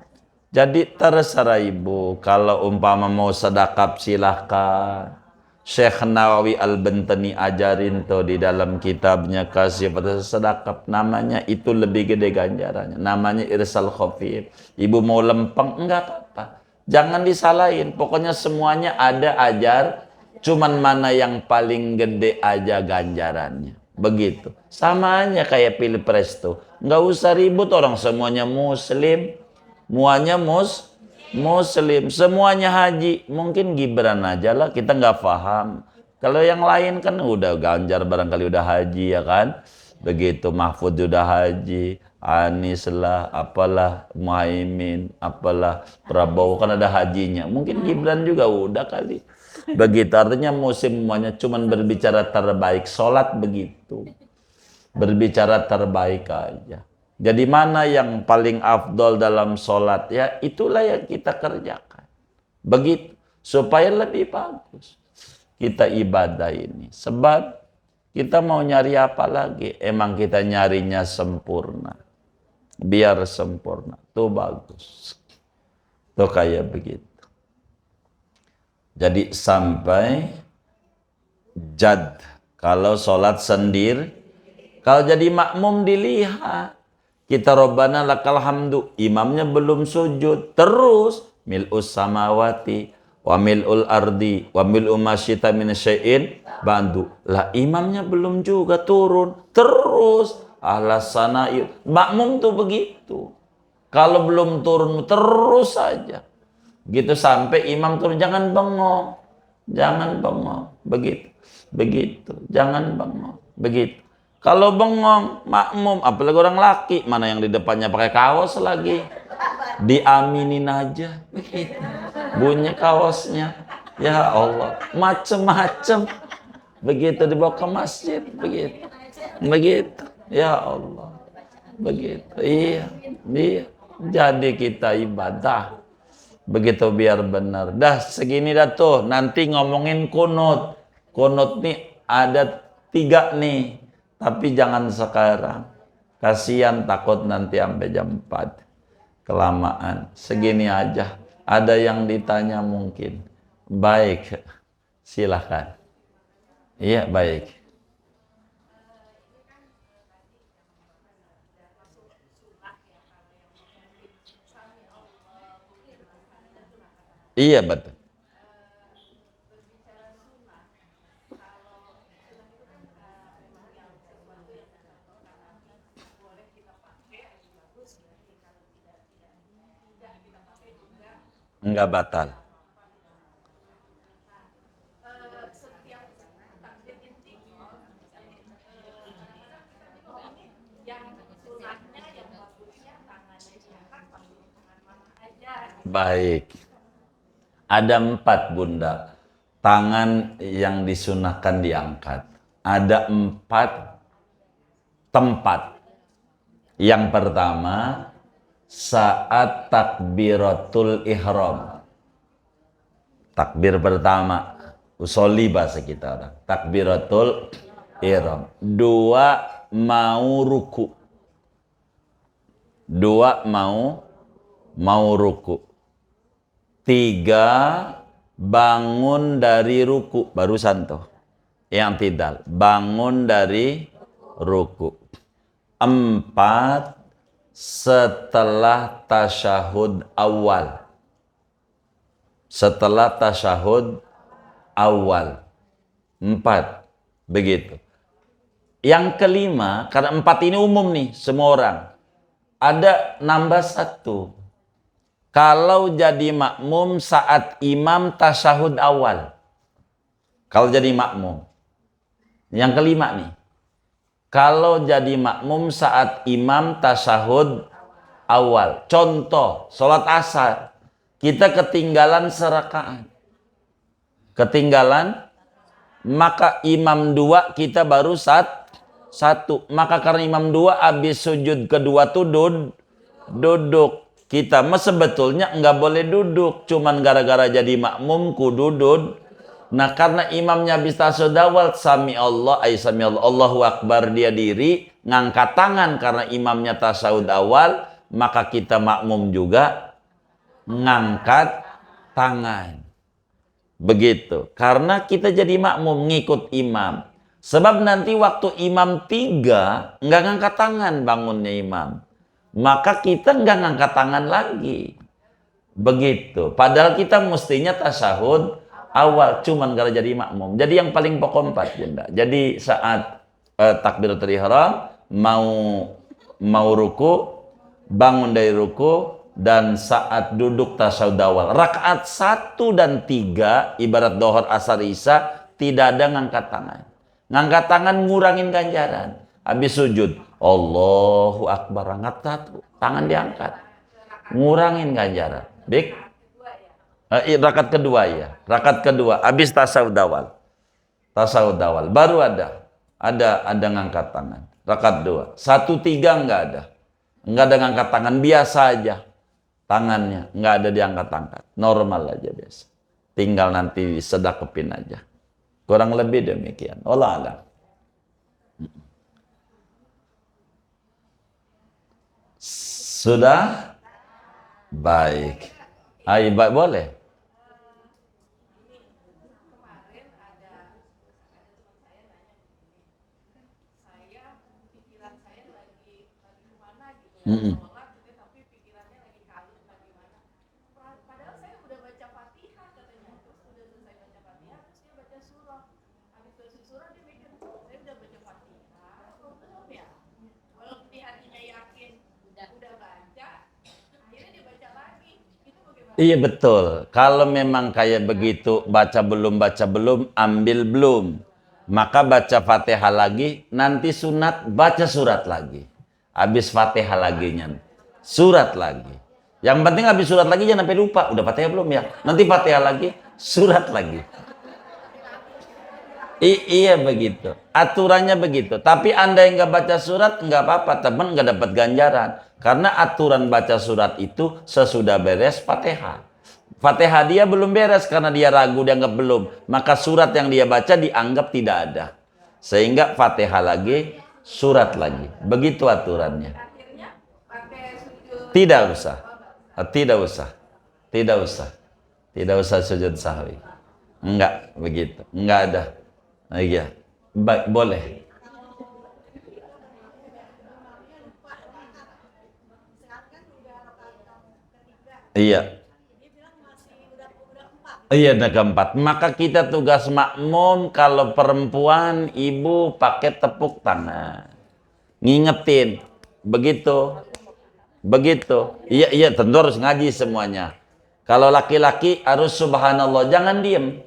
Speaker 1: Jadi terserah ibu. Kalau umpama mau sedekap silahkan. Syekh Nawawi Al-Bantani ajarin tuh di dalam kitabnya Kasih Sedekap, namanya itu lebih gede ganjarannya, namanya irsal khafif. Ibu mau lempeng enggak apa-apa, jangan disalahin, pokoknya semuanya ada ajar, cuman mana yang paling gede aja ganjarannya. Begitu, samanya kayak pilpres tuh, nggak usah ribut, orang semuanya muslim, semuanya muslim, semuanya haji. Mungkin Gibran aja lah kita nggak paham. Kalau yang lain kan udah Ganjar barangkali udah haji ya kan. Begitu Mahfud udah haji, Anies lah, apalah, Muhaimin, apalah, Prabowo kan ada hajinya. Mungkin Gibran juga udah kali. Begitu artinya musim semuanya cuman berbicara terbaik. Sholat begitu. Berbicara terbaik aja. Jadi mana yang paling afdol dalam sholat? Ya itulah yang kita kerjakan. Begitu. Supaya lebih bagus kita ibadah ini. Sebab kita mau nyari apa lagi? Emang kita nyarinya sempurna. Biar sempurna. Tuh bagus. Tuh kayak begitu. Jadi sampai jad. Kalau sholat sendiri. Kalau jadi makmum dilihat. Kita Rabbana lakal hamdu, imamnya belum sujud, terus mil'us samawati wa mil'ul ardi wa mil'u masyita min syai'in bandu. Lah imamnya belum juga turun, terus ahlas sana'i. Makmum tuh begitu. Kalau belum turun terus saja. Gitu sampai imam turun, jangan bengong. Jangan bengong. Begitu. Begitu. Jangan bengong. Begitu. Kalau bengong, makmum, apalagi orang laki, mana yang di depannya pakai kaos lagi, diaminin aja, begitu. Bunyi kaosnya, ya Allah, macem-macem, begitu dibawa ke masjid, begitu, begitu, ya Allah, begitu, iya, Jadi kita ibadah. Begitu biar benar. Dah segini dah tuh. Nanti ngomongin kunut. Kunut nih ada 3 nih. Tapi jangan sekarang. Kasihan takut nanti sampai jam 4. Kelamaan. Segini aja. Ada yang ditanya mungkin. Baik. Silahkan. Iya baik. Iya betul. Enggak batal. Baik. Ada 4 bunda. Tangan yang disunahkan diangkat. Ada 4 tempat. Yang pertama, saat takbiratul ihram. Takbir pertama. Usolli bahasa kita orang. Takbiratul ihram. 2, mau ruku. 2, mau ruku. 3, bangun dari ruku. Barusan tuh. Yang tidak. Bangun dari ruku. 4, setelah tasyahud awal. Setelah tasyahud awal. 4. Begitu. Yang kelima, karena 4 ini umum nih, semua orang. Ada nambah 1. Kalau jadi makmum saat imam tasyahud awal. Kalau jadi makmum. Yang kelima nih. Kalau jadi makmum saat imam tasyahud awal. Contoh, sholat asar. Kita ketinggalan serakaat. Ketinggalan, maka imam 2 kita baru 1. Maka karena imam 2 habis sujud kedua tuh duduk. Kita mah sebetulnya nggak boleh duduk, cuman gara-gara jadi makmum kudu duduk. Nah karena imamnya habis tasyahud awal, sami Allah, Allahu Akbar, dia diri, ngangkat tangan karena imamnya tasyahud awal, maka kita makmum juga ngangkat tangan. Begitu. Karena kita jadi makmum ngikut imam. Sebab nanti waktu imam 3 nggak ngangkat tangan bangunnya imam. Maka kita nggak ngangkat tangan lagi. Begitu. Padahal kita mestinya tasyahud awal, cuman gara jadi makmum. Jadi yang paling pokok 4 bunda. Jadi saat takbiratul ihram, mau ruku, bangun dari ruku, dan saat duduk tasyahud awal. Rakaat 1 dan 3 ibarat dohor asar isya tidak ada ngangkat tangan. Ngangkat tangan ngurangin ganjaran. Habis sujud, Allahu Akbar, angkat 1, tangan diangkat, ngurangin ganjaran. Baik. Rakaat kedua ya, rakaat kedua habis tasyahud awal. Tasyahud awal baru ada ngangkat tangan. Rakaat 2. 1, 3 enggak ada. Enggak ada ngangkat tangan, biasa aja. Tangannya enggak ada diangkat-angkat. Normal aja biasa. Tinggal nanti sedekapin aja. Kurang lebih demikian. Wallah alam. Sudah? Baik. Baik boleh. Iya betul. Kalau memang kayak begitu, baca belum, ambil belum. Maka baca Fatihah lagi, nanti sunat baca surat lagi. Habis Fatihah lagi surat lagi. Yang penting habis surat lagi jangan sampai lupa. Udah Fatihah belum ya? Nanti Fatihah lagi, surat lagi. Iya begitu. Aturannya begitu. Tapi Anda yang nggak baca surat nggak apa-apa, teman nggak dapat ganjaran. Karena aturan baca surat itu sesudah beres Fatihah. Fatihah dia belum beres karena dia ragu, dianggap belum. Maka surat yang dia baca dianggap tidak ada. Sehingga Fatihah lagi, surat lagi. Begitu aturannya. Tidak usah. Tidak usah. Tidak usah. Tidak usah sujud sahwi. Enggak begitu. Enggak ada. Iya. Baik, boleh. Iya. Iya, ada keempat. Maka kita tugas makmum kalau perempuan, ibu pakai tepuk tangan. Ngingetin. Begitu. Begitu. Iya, iya, tentu harus ngaji semuanya. Kalau laki-laki harus subhanallah, jangan diem.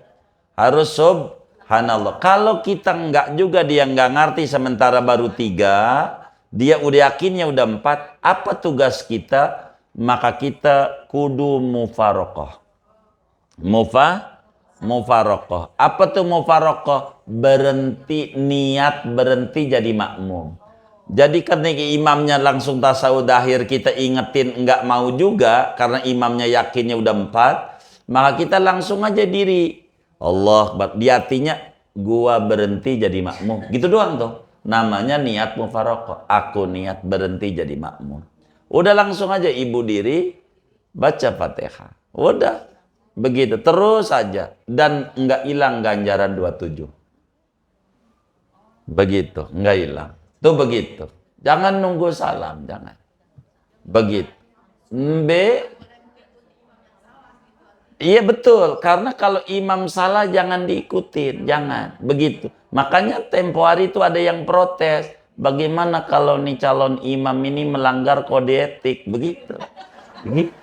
Speaker 1: Harus subhanallah. Kalau kita enggak juga, dia enggak ngerti sementara baru 3, dia udah yakinnya udah 4, apa tugas kita? Maka kita kudu mufarokoh. Mufarokoh. Apa tuh mufarokoh? Berhenti niat, berhenti jadi makmum. Jadi ketika imamnya langsung tasawuf akhir, kita ingetin enggak mau juga karena imamnya yakinnya udah 4, maka kita langsung aja diri. Allah, di hatinya gua berhenti jadi makmum. Gitu doang tuh. Namanya niat mufarokoh. Aku niat berhenti jadi makmum. Udah langsung aja ibu diri baca Fatihah. Udah. Begitu terus saja dan enggak hilang ganjaran 27. Begitu, enggak hilang. Tuh begitu. Jangan nunggu salam, jangan. Begitu. B. Iya betul, karena kalau imam salah jangan diikutin, jangan. Begitu. Makanya tempo hari itu ada yang protes. Bagaimana kalau nih calon imam ini melanggar kode etik, begitu. Begitu.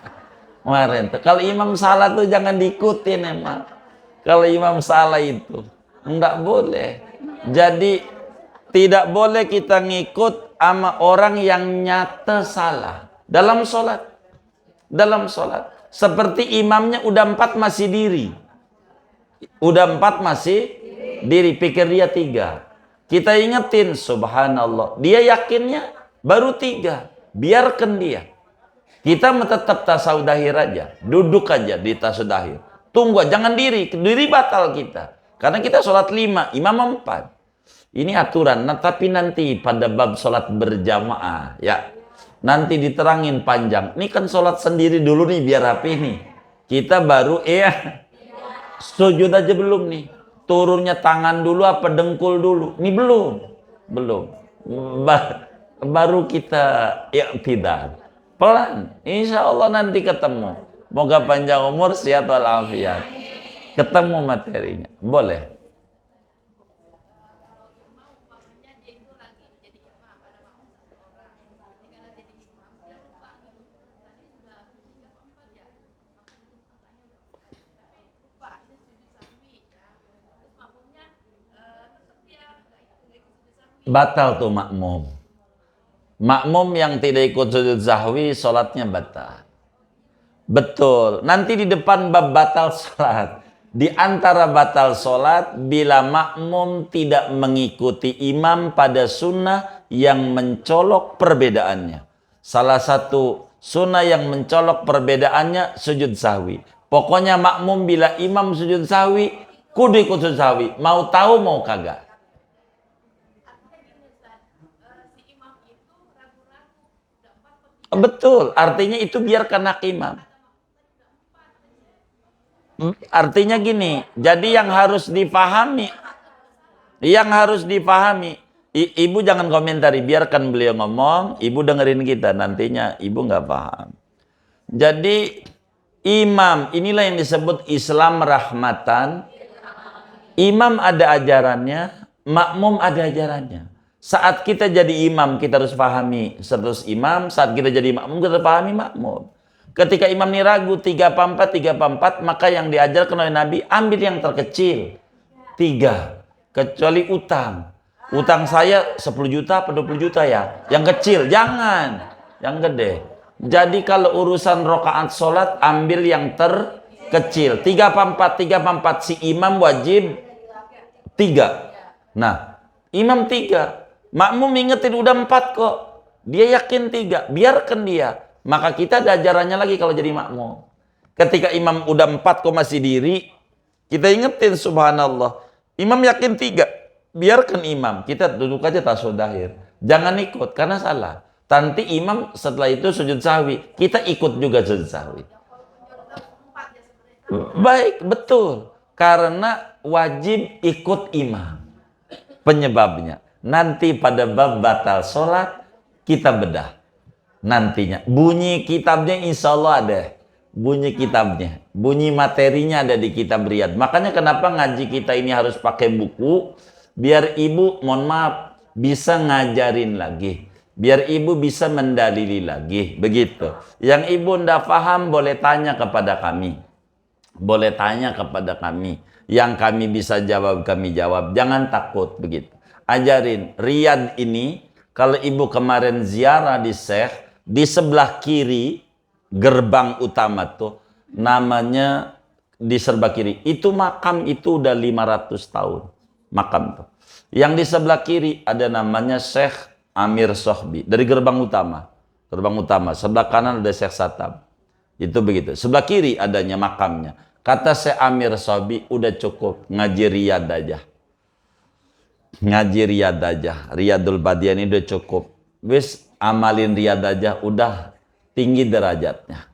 Speaker 1: Kemarin tuh, kalau imam salah tuh jangan diikutin emang. Kalau imam salah itu enggak boleh. Jadi tidak boleh kita ngikut sama orang yang nyata salah dalam sholat. Dalam sholat seperti imamnya udah 4 masih diri. Udah 4 masih diri, pikir dia 3. Kita ingetin subhanallah. Dia yakinnya baru 3. Biarkan dia. Kita tetap tasawuf akhir aja, duduk aja di tasawuf akhir. Tunggu, jangan diri batal kita. Karena kita sholat 5, imam 4. Ini aturan. Nah, tapi nanti pada bab sholat berjamaah, ya, nanti diterangin panjang. Ini kan sholat sendiri dulu nih, biar rapi nih. Kita baru, sujud aja belum nih. Turunnya tangan dulu apa dengkul dulu? Ini belum. Baru kita, tidak. Pelan, insya Allah nanti ketemu. Moga panjang umur, sehat walafiat. Ketemu materinya, boleh. Batal tuh makmum. Makmum yang tidak ikut sujud sahwi, sholatnya batal. Betul. Nanti di depan bab batal sholat. Di antara batal sholat, bila makmum tidak mengikuti imam pada sunnah yang mencolok perbedaannya. Salah satu sunnah yang mencolok perbedaannya, sujud sahwi. Pokoknya makmum bila imam sujud sahwi, kudu ikut sujud sahwi. Mau tahu mau kagak. Betul, artinya itu biarkan hak imam. Artinya gini, jadi yang harus dipahami, ibu jangan komentari, biarkan beliau ngomong, ibu dengerin kita, nantinya ibu nggak paham. Jadi imam, inilah yang disebut Islam rahmatan. Imam ada ajarannya, makmum ada ajarannya. Saat kita jadi imam, kita harus pahami status imam. Saat kita jadi makmum, kita harus pahami makmum. Ketika imam ini ragu, 3 apa 4, maka yang diajarkan oleh Nabi, ambil yang terkecil. 3. Kecuali utang. Utang saya 10 juta atau 20 juta ya. Yang kecil, jangan. Yang gede. Jadi kalau urusan rokaat sholat, ambil yang terkecil. 3 apa 4, si imam wajib 3. Nah, imam 3. Makmum ingetin udah 4 kok. Dia yakin 3, biarkan dia. Maka kita ada ajarannya lagi kalau jadi makmum. Ketika imam udah 4 kok masih diri, kita ingetin subhanallah. Imam yakin 3, biarkan imam. Kita duduk aja tasyahud akhir. Jangan ikut, karena salah. Nanti imam setelah itu sujud sahwi. Kita ikut juga sujud sahwi. Baik, betul. Karena wajib ikut imam. Penyebabnya. Nanti pada bab batal sholat, kita bedah. Nantinya. Bunyi kitabnya insya Allah ada. Bunyi kitabnya. Bunyi materinya ada di kitab Riyad. Makanya kenapa ngaji kita ini harus pakai buku. Biar ibu, mohon maaf, bisa ngajarin lagi. Biar ibu bisa mendalili lagi. Begitu. Yang ibu ndak paham boleh tanya kepada kami. Boleh tanya kepada kami. Yang kami bisa jawab, kami jawab. Jangan takut. Begitu. Ajarin. Riyad ini, kalau ibu kemarin ziarah di Syekh, di sebelah kiri, gerbang utama tuh, namanya di sebelah kiri. Itu makam itu udah 500 tahun. Makam tuh. Yang di sebelah kiri ada namanya Syekh Amir Sohbi. Dari gerbang utama. Gerbang utama. Sebelah kanan ada Syekh Satab. Itu begitu. Sebelah kiri adanya makamnya. Kata Syekh Amir Sohbi, udah cukup ngaji Riyad aja. Ngaji Riyad aja. Riyadul Badian ini udah cukup. Wis amalin Riyad aja, udah tinggi derajatnya.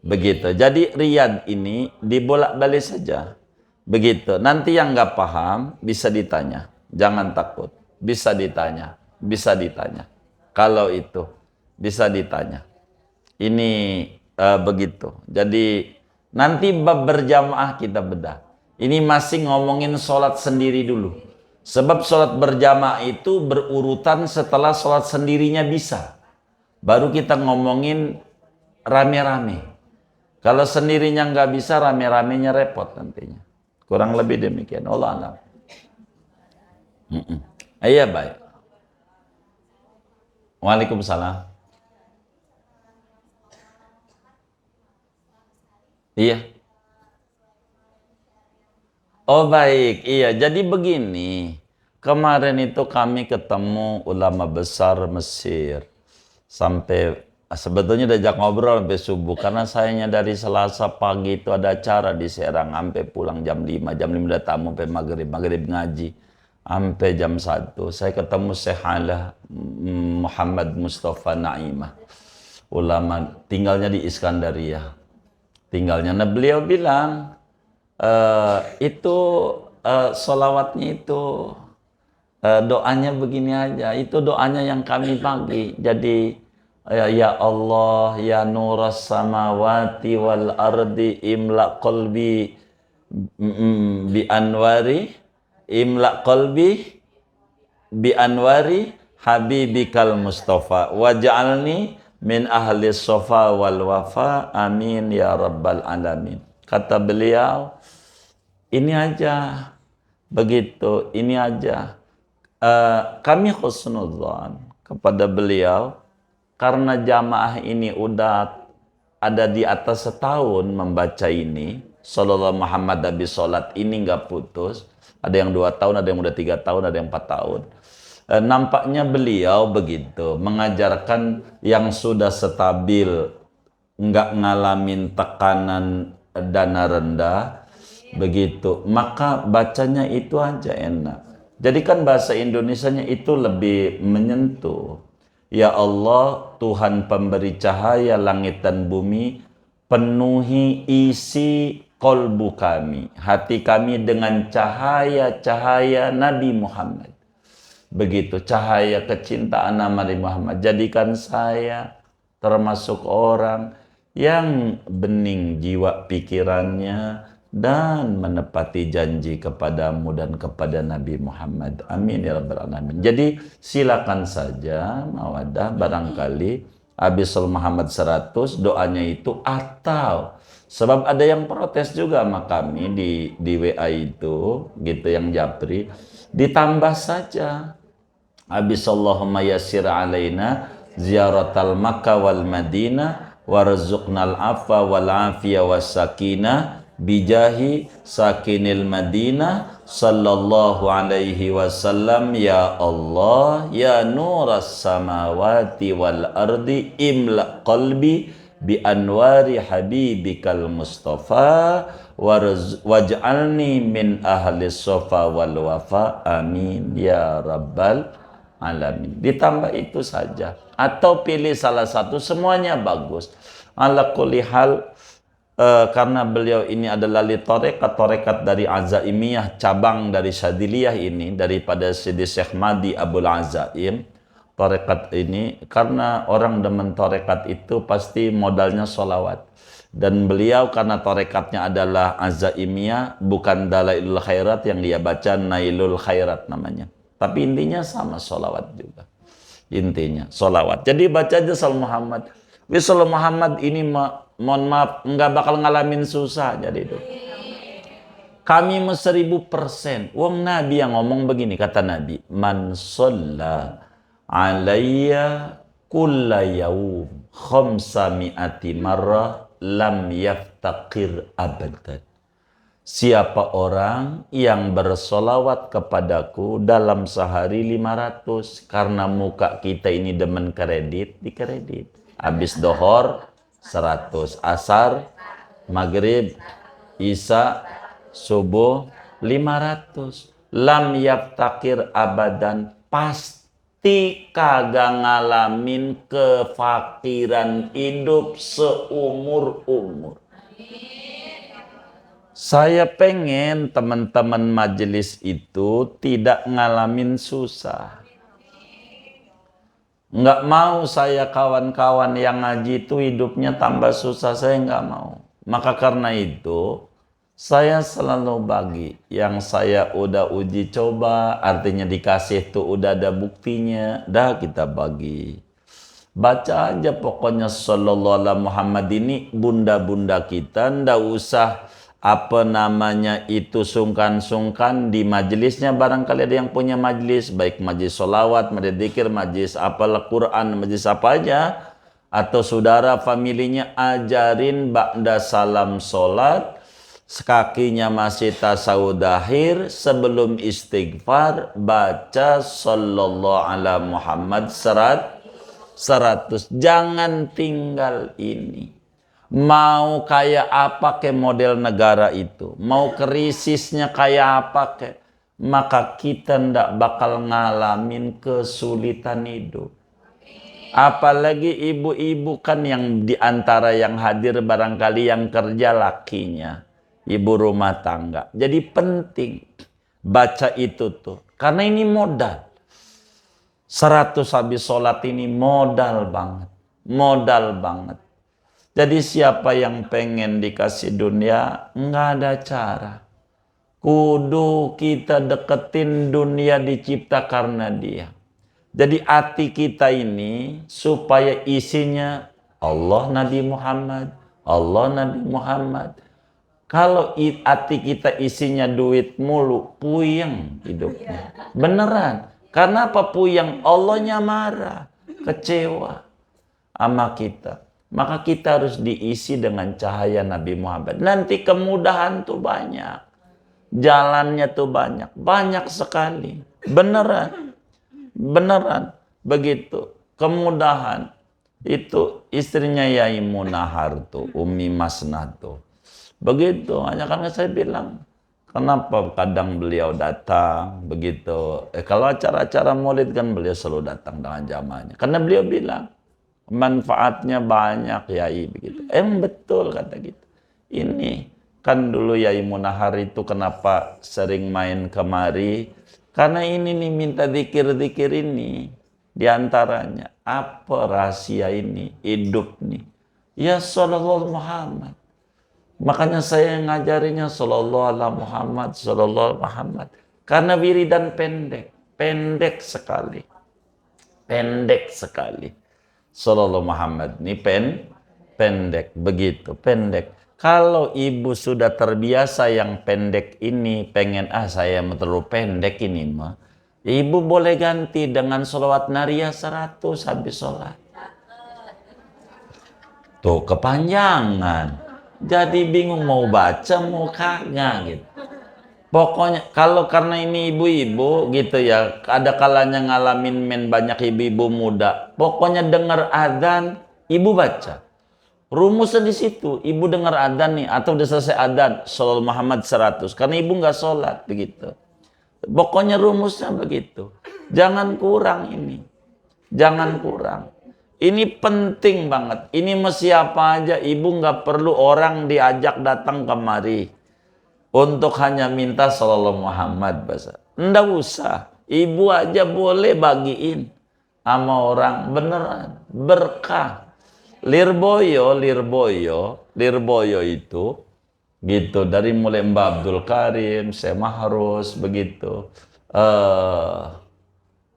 Speaker 1: Begitu. Jadi Riyad ini dibolak-balik saja. Begitu. Nanti yang nggak paham bisa ditanya. Jangan takut. Bisa ditanya. Bisa ditanya. Kalau itu bisa ditanya. Ini begitu. Jadi nanti bab berjamaah kita bedah. Ini masih ngomongin sholat sendiri dulu. Sebab sholat berjamaah itu berurutan setelah sholat sendirinya bisa. Baru kita ngomongin rame-rame. Kalau sendirinya nggak bisa, rame-ramenya repot nantinya. Kurang lebih demikian. Allah alam. Iya baik. Waalaikumsalam. Iya. Oh baik, iya. Jadi begini, kemarin itu kami ketemu ulama besar Mesir. Sampai sebetulnya diajak ngobrol sampai subuh. Karena sayangnya dari Selasa pagi itu ada acara di Serang. Sampai pulang jam 5. Jam 5 udah tamu sampai maghrib. Maghrib ngaji. Sampai jam 1. Saya ketemu Syekh Muhammad Mustafa Naimah. Ulama tinggalnya di Iskandaria. Tinggalnya. Nah beliau bilang, itu sholawatnya itu doanya begini aja. Itu doanya yang kami pagi. Jadi ya Allah ya nuras samawati wal ardi imla qalbi bi anwari imla qalbi bi anwari habibikal mustafa waj'alni min ahli sofa wal wafa amin ya rabbal alamin. Kata beliau, ini aja, begitu, ini aja. Kami husnudzon kepada beliau, karena jamaah ini udah ada di atas setahun membaca ini, Sallallahu Muhammad Nabi Sholat ini nggak putus. Ada yang 2 tahun, ada yang udah 3 tahun, ada yang 4 tahun. Nampaknya beliau begitu, mengajarkan yang sudah stabil, nggak ngalamin tekanan dana rendah, begitu, maka bacanya itu aja enak. Jadi kan bahasa Indonesianya itu lebih menyentuh. Ya Allah, Tuhan pemberi cahaya langit dan bumi, penuhi isi kolbu kami, hati kami dengan cahaya-cahaya Nabi Muhammad. Begitu, cahaya kecintaan Nabi Muhammad. Jadikan saya termasuk orang yang bening jiwa pikirannya dan menepati janji kepadamu dan kepada Nabi Muhammad. Amin ya rabbal alamin. Jadi silakan saja mawadah, barangkali habis Muhammad 100 doanya itu, atau sebab ada yang protes juga sama kami di WA itu gitu, yang japri, ditambah saja habis Allahumma yassir alaina ziyaratal Makkah wal Madinah warzuqnal afa wal afiyah was sakinah bijahi sakinil Madinah sallallahu alaihi wasallam ya Allah ya nuras samawati wal ardi imla qalbi bi anwari habibikal mustafa waj'alni min ahli sofa wal wafa amin ya rabbal alamin. Ditambah itu saja atau pilih salah satu, semuanya bagus. Ala kulli hal, karena beliau ini adalah li torekat dari Azaimiyah, cabang dari Syadiliyah ini, daripada Sidi Syekh Madi Abul Azaim. Torekat ini, karena orang demen torekat itu pasti modalnya sholawat. Dan beliau karena torekatnya adalah Azaimiyah, bukan Dalailul Khairat yang dia baca Nailul Khairat namanya. Tapi intinya sama, sholawat juga. Intinya sholawat. Jadi baca aja Sal Muhammad. Wisal Muhammad ini mohon maaf nggak bakal ngalamin susah. Jadi itu kami 1000%. Wong Nabi yang ngomong begini, kata Nabi, man sholla alayya kulla yaum khamsami'ati marrah lam yaftaqir abadan. Siapa orang yang bersolawat kepadaku dalam sehari 500, karena muka kita ini demen kredit, dikredit. Habis dohor 100, asar, maghrib, isya, subuh 500. Lam yaftakir abadan, pasti kagak ngalamin kefakiran hidup seumur-umur. Saya pengen teman-teman majelis itu tidak ngalamin susah. Nggak mau saya kawan-kawan yang ngaji itu hidupnya tambah susah, saya nggak mau. Maka karena itu, saya selalu bagi. Yang saya udah uji coba, artinya dikasih tuh udah ada buktinya, dah kita bagi. Baca aja pokoknya sallallahu alaihi Muhammad ini, bunda-bunda kita, ndak usah apa namanya itu sungkan-sungkan di majelisnya. Barangkali ada yang punya majelis, baik majelis sholawat, majelis dzikir, majelis apal Quran, majelis apa aja, atau saudara familinya, ajarin ba'da salam sholat, kakinya masih tasawuf akhir, sebelum istighfar baca sallallahu ala Muhammad 100. Jangan tinggal ini. Mau kayak apa ke model negara itu, mau krisisnya kayak apa ke, maka kita ndak bakal ngalamin kesulitan hidup. Apalagi ibu-ibu kan yang diantara yang hadir barangkali yang kerja lakinya, ibu rumah tangga. Jadi penting baca itu tuh, karena ini modal. 100 habis sholat ini modal banget, modal banget. Jadi siapa yang pengen dikasih dunia, nggak ada cara. Kudu kita deketin dunia dicipta karena dia. Jadi hati kita ini supaya isinya Allah Nabi Muhammad, Allah Nabi Muhammad. Kalau hati kita isinya duit mulu, puyeng hidupnya. Beneran. Karena apa puyeng? Allahnya marah, kecewa sama kita. Maka kita harus diisi dengan cahaya Nabi Muhammad. Nanti kemudahan tuh banyak. Jalannya tuh banyak. Banyak sekali. Beneran. Beneran. Begitu. Kemudahan. Itu istrinya Yai Munahar tuh. Umi Masnah tuh. Begitu. Hanya karena saya bilang. Kenapa kadang beliau datang. Begitu. Kalau acara-acara maulid kan beliau selalu datang dengan jamaahnya. Karena beliau bilang. Manfaatnya banyak Yai begitu. Betul kata gitu. Ini kan dulu Yai Munahar itu kenapa sering main kemari? Karena ini nih minta zikir-zikir ini. Di antaranya apa rahasia ini hidup nih? Ya sallallahu Muhammad. Makanya saya ngajarinya sallallahu alaihi Muhammad, sallallahu Muhammad. Karena wiridan pendek, pendek sekali. Pendek sekali. Sallallahu Muhammad ini pendek begitu, pendek. Kalau ibu sudah terbiasa yang pendek ini, pengen saya mau terlalu pendek ini mah, ibu boleh ganti dengan sholawat nariyah 100 habis sholat. Tuh kepanjangan. Jadi bingung mau baca mau kagak gitu. Pokoknya kalau karena ini ibu-ibu gitu ya, ada kalanya ngalamin banyak ibu-ibu muda. Pokoknya dengar adzan, ibu baca. Rumusnya di situ, ibu dengar adzan nih atau udah selesai adzan, Shallallahu Muhammad 100. Karena ibu nggak sholat begitu. Pokoknya rumusnya begitu. Jangan kurang ini. Jangan kurang. Ini penting banget. Ini mau siapa aja, ibu nggak perlu orang diajak datang kemari untuk hanya minta Shallallahu Muhammad bahasa. Nggak usah. Ibu aja boleh bagiin sama orang beneran berkah. Lirboyo itu gitu dari mulai Mbak Abdul Karim, Syekh Mahrus begitu.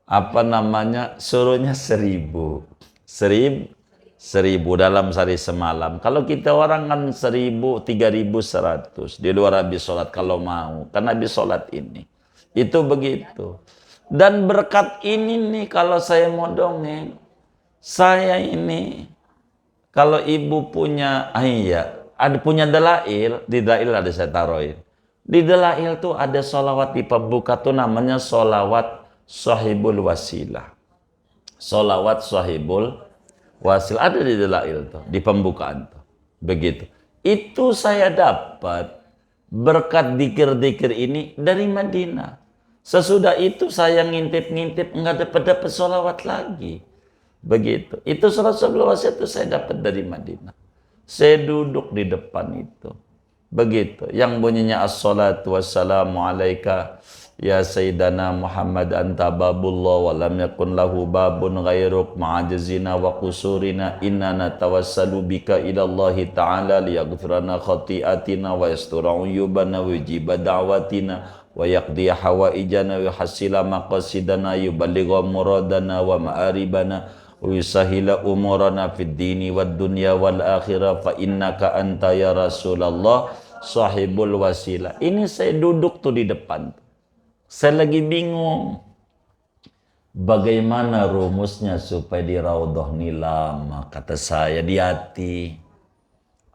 Speaker 1: Apa namanya? Suruhnya 1000. 1000 dalam sehari semalam. Kalau kita orang kan 1000, 3100 di luar habis sholat kalau mau. Karena habis sholat ini. Itu begitu. Dan berkat ini nih kalau saya mau dongeng. Saya ini kalau ibu punya, ada punya dalail, di dalail ada saya taruhin. Di dalail tuh ada sholawat di pembuka tuh namanya sholawat sahibul wasilah. Sholawat sahibul wasilah ada di dalail tuh, di pembukaan tuh. Begitu. Itu saya dapat berkat dikir-dikir ini dari Madinah. Sesudah itu saya ngintip-ngintip nggak dapat sholawat lagi. Begitu. Itu surat sebelum wasiat itu saya dapat dari Madinah. Saya duduk di depan itu. Begitu. Yang bunyinya as-salatu wassalamu alaika ya sayyidana Muhammad anta babullah wa lam yakun lahu babun ghairuk ma'ajazina wa qusurina inna natawassalu bika ilallahi ta'ala liyaghfirana khati'atina wa yastura uyubana wa yujiba da'watina wa yaqdiya hawaijana wa yuhassila maqasidana yuballigha muradana wa ma'aribana Wisahila umurana fid dini wad dunya wal akhirah fa innaka anta ya Rasulullah sahibul wasilah. Ini saya duduk tuh di depan. Saya lagi bingung. Bagaimana rumusnya supaya di raudhah ni lama? Kata saya di hati.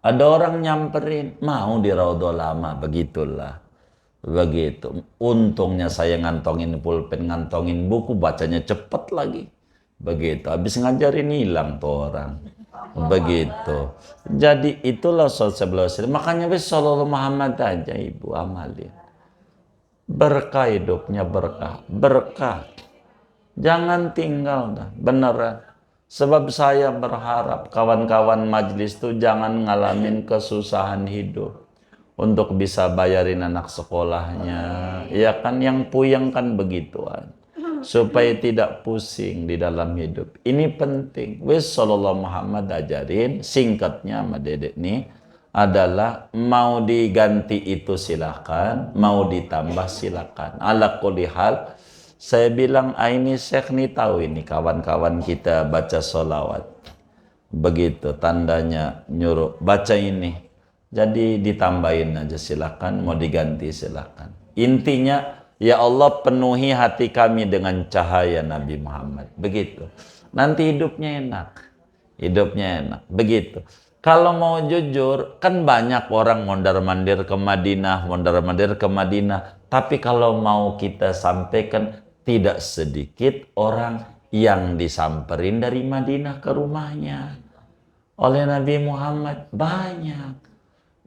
Speaker 1: Ada orang nyamperin, mau di raudhah lama, begitulah. Begitu. Untungnya saya ngantongin pulpen, ngantongin buku, bacanya cepet lagi. Begitu, habis ngajarin hilang tuh orang. Begitu. Jadi itulah sholat 11. Makanya wis Shallallahu Muhammad aja ibu amalin. Berkah hidupnya berkah. Berkah. Jangan tinggal dah, beneran. Sebab saya berharap kawan-kawan majlis tuh jangan ngalamin kesusahan hidup. Untuk bisa bayarin anak sekolahnya. Ya kan yang puyeng kan begituan. Supaya tidak pusing di dalam hidup. Ini penting. Wis Shallallahu Muhammad ajarin, singkatnya sama dedek nih adalah mau diganti itu silakan, mau ditambah silakan. Ala kulli hal, saya bilang ini Syekh nih tahu ini kawan-kawan kita baca sholawat. Begitu tandanya nyuruh baca ini. Jadi ditambahin aja silakan, mau diganti silakan. Intinya ya Allah penuhi hati kami dengan cahaya Nabi Muhammad. Begitu. Nanti hidupnya enak. Hidupnya enak. Begitu. Kalau mau jujur, kan banyak orang mondar-mandir ke Madinah, mondar-mandir ke Madinah. Tapi kalau mau kita sampaikan, tidak sedikit orang yang disamperin dari Madinah ke rumahnya. Oleh Nabi Muhammad. Banyak.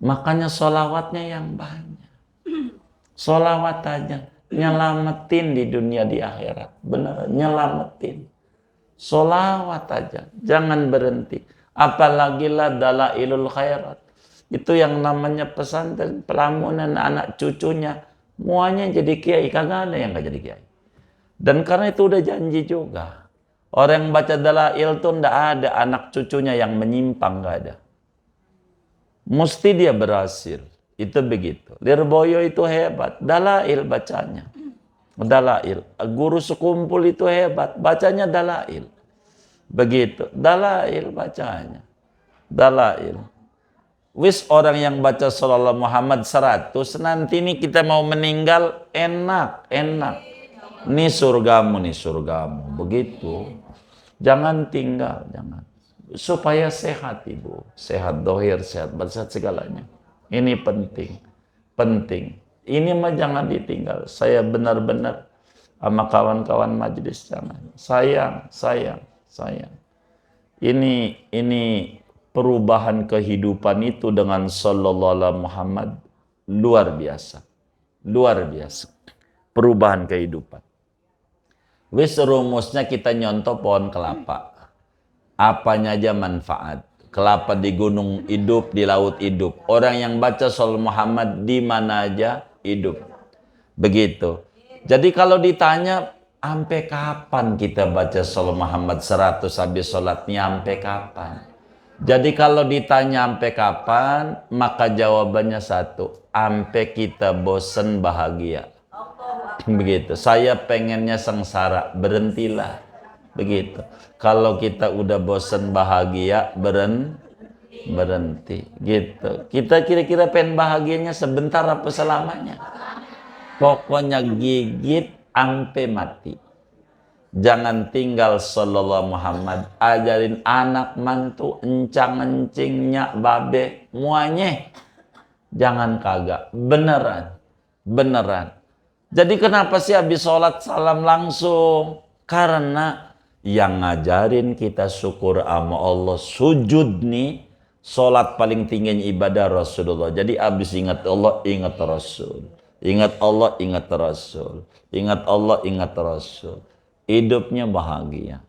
Speaker 1: Makanya sholawatnya yang banyak. Sholawat aja. Nyelamatin di dunia di akhirat. Benar, nyelamatin. Sholawat aja. Jangan berhenti. Apalagi lah dalailul khairat. Itu yang namanya pesantren, pelamunan anak cucunya. Muanya jadi kiai. Kagak ada yang gak jadi kiai. Dan karena itu udah janji juga. Orang yang baca dalail tuh ndak ada anak cucunya yang menyimpang. Gak ada. Mesti dia berhasil. Itu begitu. Lirboyo itu hebat. Dalail bacanya. Dalail. Guru sekumpul itu hebat. Bacanya dalail. Begitu. Dalail bacanya. Dalail. Wis orang yang baca Shallallahu Muhammad 100. Nanti ini kita mau meninggal. Enak. Enak. Ini surgamu, nih surgamu. Begitu. Jangan tinggal. Jangan. supaya sehat ibu, sehat dohir, sehat batin, sehat segalanya. Ini penting, penting. Ini mah jangan ditinggal. Saya benar-benar sama kawan-kawan majelis jangan. Sayang, sayang, sayang. Ini perubahan kehidupan itu dengan sallallahu alaihi Muhammad luar biasa. Luar biasa. Perubahan kehidupan. Wis rumusnya kita nyontoh pohon kelapa. Apanya aja manfaat. Kelapa di gunung hidup, di laut hidup. Orang yang baca sallallahu Muhammad di mana aja hidup. Begitu. Jadi kalau ditanya sampai kapan kita baca sallallahu Muhammad 100 habis sholatnya, sampai kapan? Jadi kalau ditanya sampai kapan, maka jawabannya satu, sampai kita bosen bahagia. Begitu. Saya pengennya sengsara, berhentilah. Begitu. Kalau kita udah bosen bahagia, berhenti. Gitu. Kita kira-kira pengen bahagianya sebentar apa selamanya? Pokoknya gigit sampai mati. Jangan tinggal sallallahu Muhammad. Ajarin anak mantu, encang-encingnya, babe, muanya. Jangan kagak. Beneran. Beneran. Jadi kenapa sih habis sholat salam langsung? Karena yang ngajarin kita syukur sama Allah, sujud nih, sholat paling tinggi ibadah Rasulullah. Jadi habis ingat Allah, ingat Rasul. Ingat Allah, ingat Rasul. Ingat Allah, ingat Rasul. Hidupnya bahagia.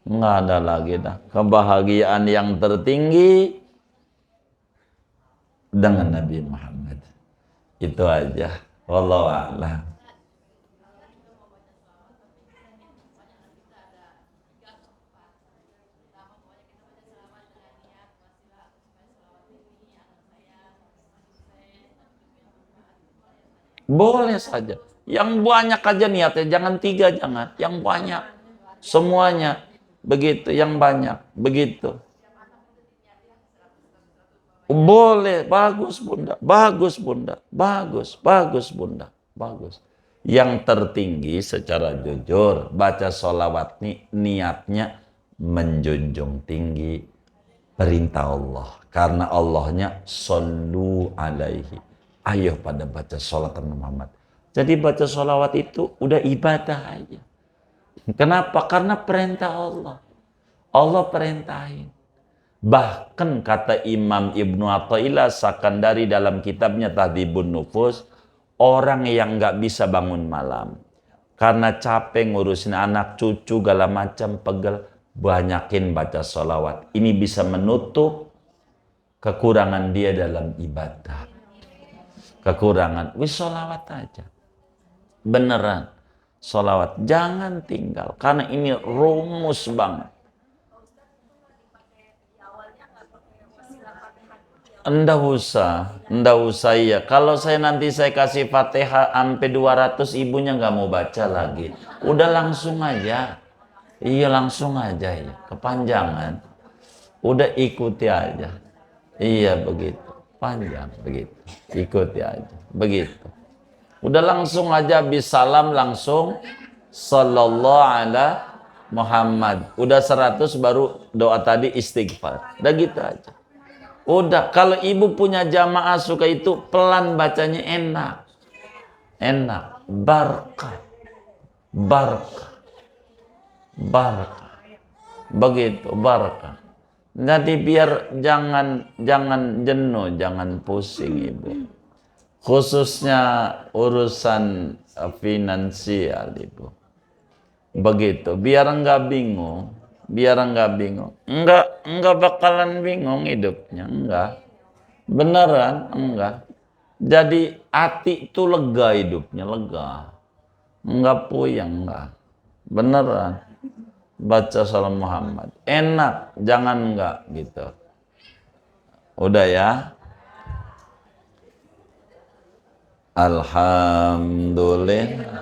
Speaker 1: Nggak ada lagi dah. Kebahagiaan yang tertinggi dengan Nabi Muhammad. Itu aja. Wallahu a'lam. Boleh saja. Yang banyak aja niatnya, jangan 3, jangan. Yang banyak. Semuanya. Begitu, yang banyak. Begitu. Boleh, bagus bunda. Bagus bunda. Bagus, bagus bunda. Bagus. Yang tertinggi secara jujur, baca sholawat niatnya menjunjung tinggi perintah Allah. Karena Allahnya sallu alaihi. Ayo pada baca sholat Muhammad. Jadi baca sholawat itu udah ibadah aja. Kenapa? Karena perintah Allah. Allah perintahin. Bahkan kata Imam Ibnu Athaillah Sakandari dalam kitabnya Tahdhibun Nufus, orang yang nggak bisa bangun malam karena capek ngurusin anak cucu segala macam pegel, banyakin baca sholawat. Ini bisa menutup kekurangan dia dalam ibadah. Kekurangan, wis sholawat aja. Beneran, sholawat. Jangan tinggal, karena ini rumus banget. Nggak usah ya. Kalau saya nanti saya kasih Fatihah sampai 200, ibunya nggak mau baca lagi. Udah langsung aja. Iya langsung aja ya. Kepanjangan. Udah ikuti aja. Iya begitu. Panjang begitu. Ikuti aja. Begitu. Udah langsung aja habis salam langsung sallallahu alaihi Muhammad. Udah 100 baru doa tadi istighfar. Udah gitu aja. Udah, kalau ibu punya jamaah suka itu, pelan bacanya enak. Enak. Barkah. Barkah. Barkah. Begitu, barkah. Jadi biar jangan jenuh, jangan pusing ibu. Khususnya urusan finansial ibu. Begitu, biar enggak bingung. Biar enggak bingung. Enggak bakalan bingung hidupnya, enggak. Beneran, enggak. Jadi hati itu lega hidupnya, lega. Enggak puyeng, enggak. Beneran. Baca salam Muhammad. Enak, jangan enggak gitu. Udah ya. Alhamdulillah.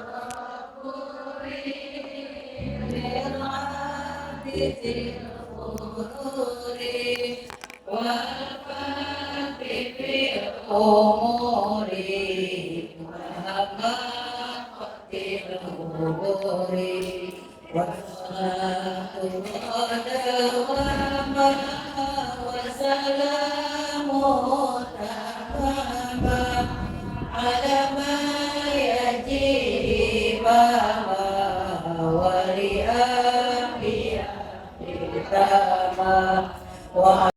Speaker 2: Wa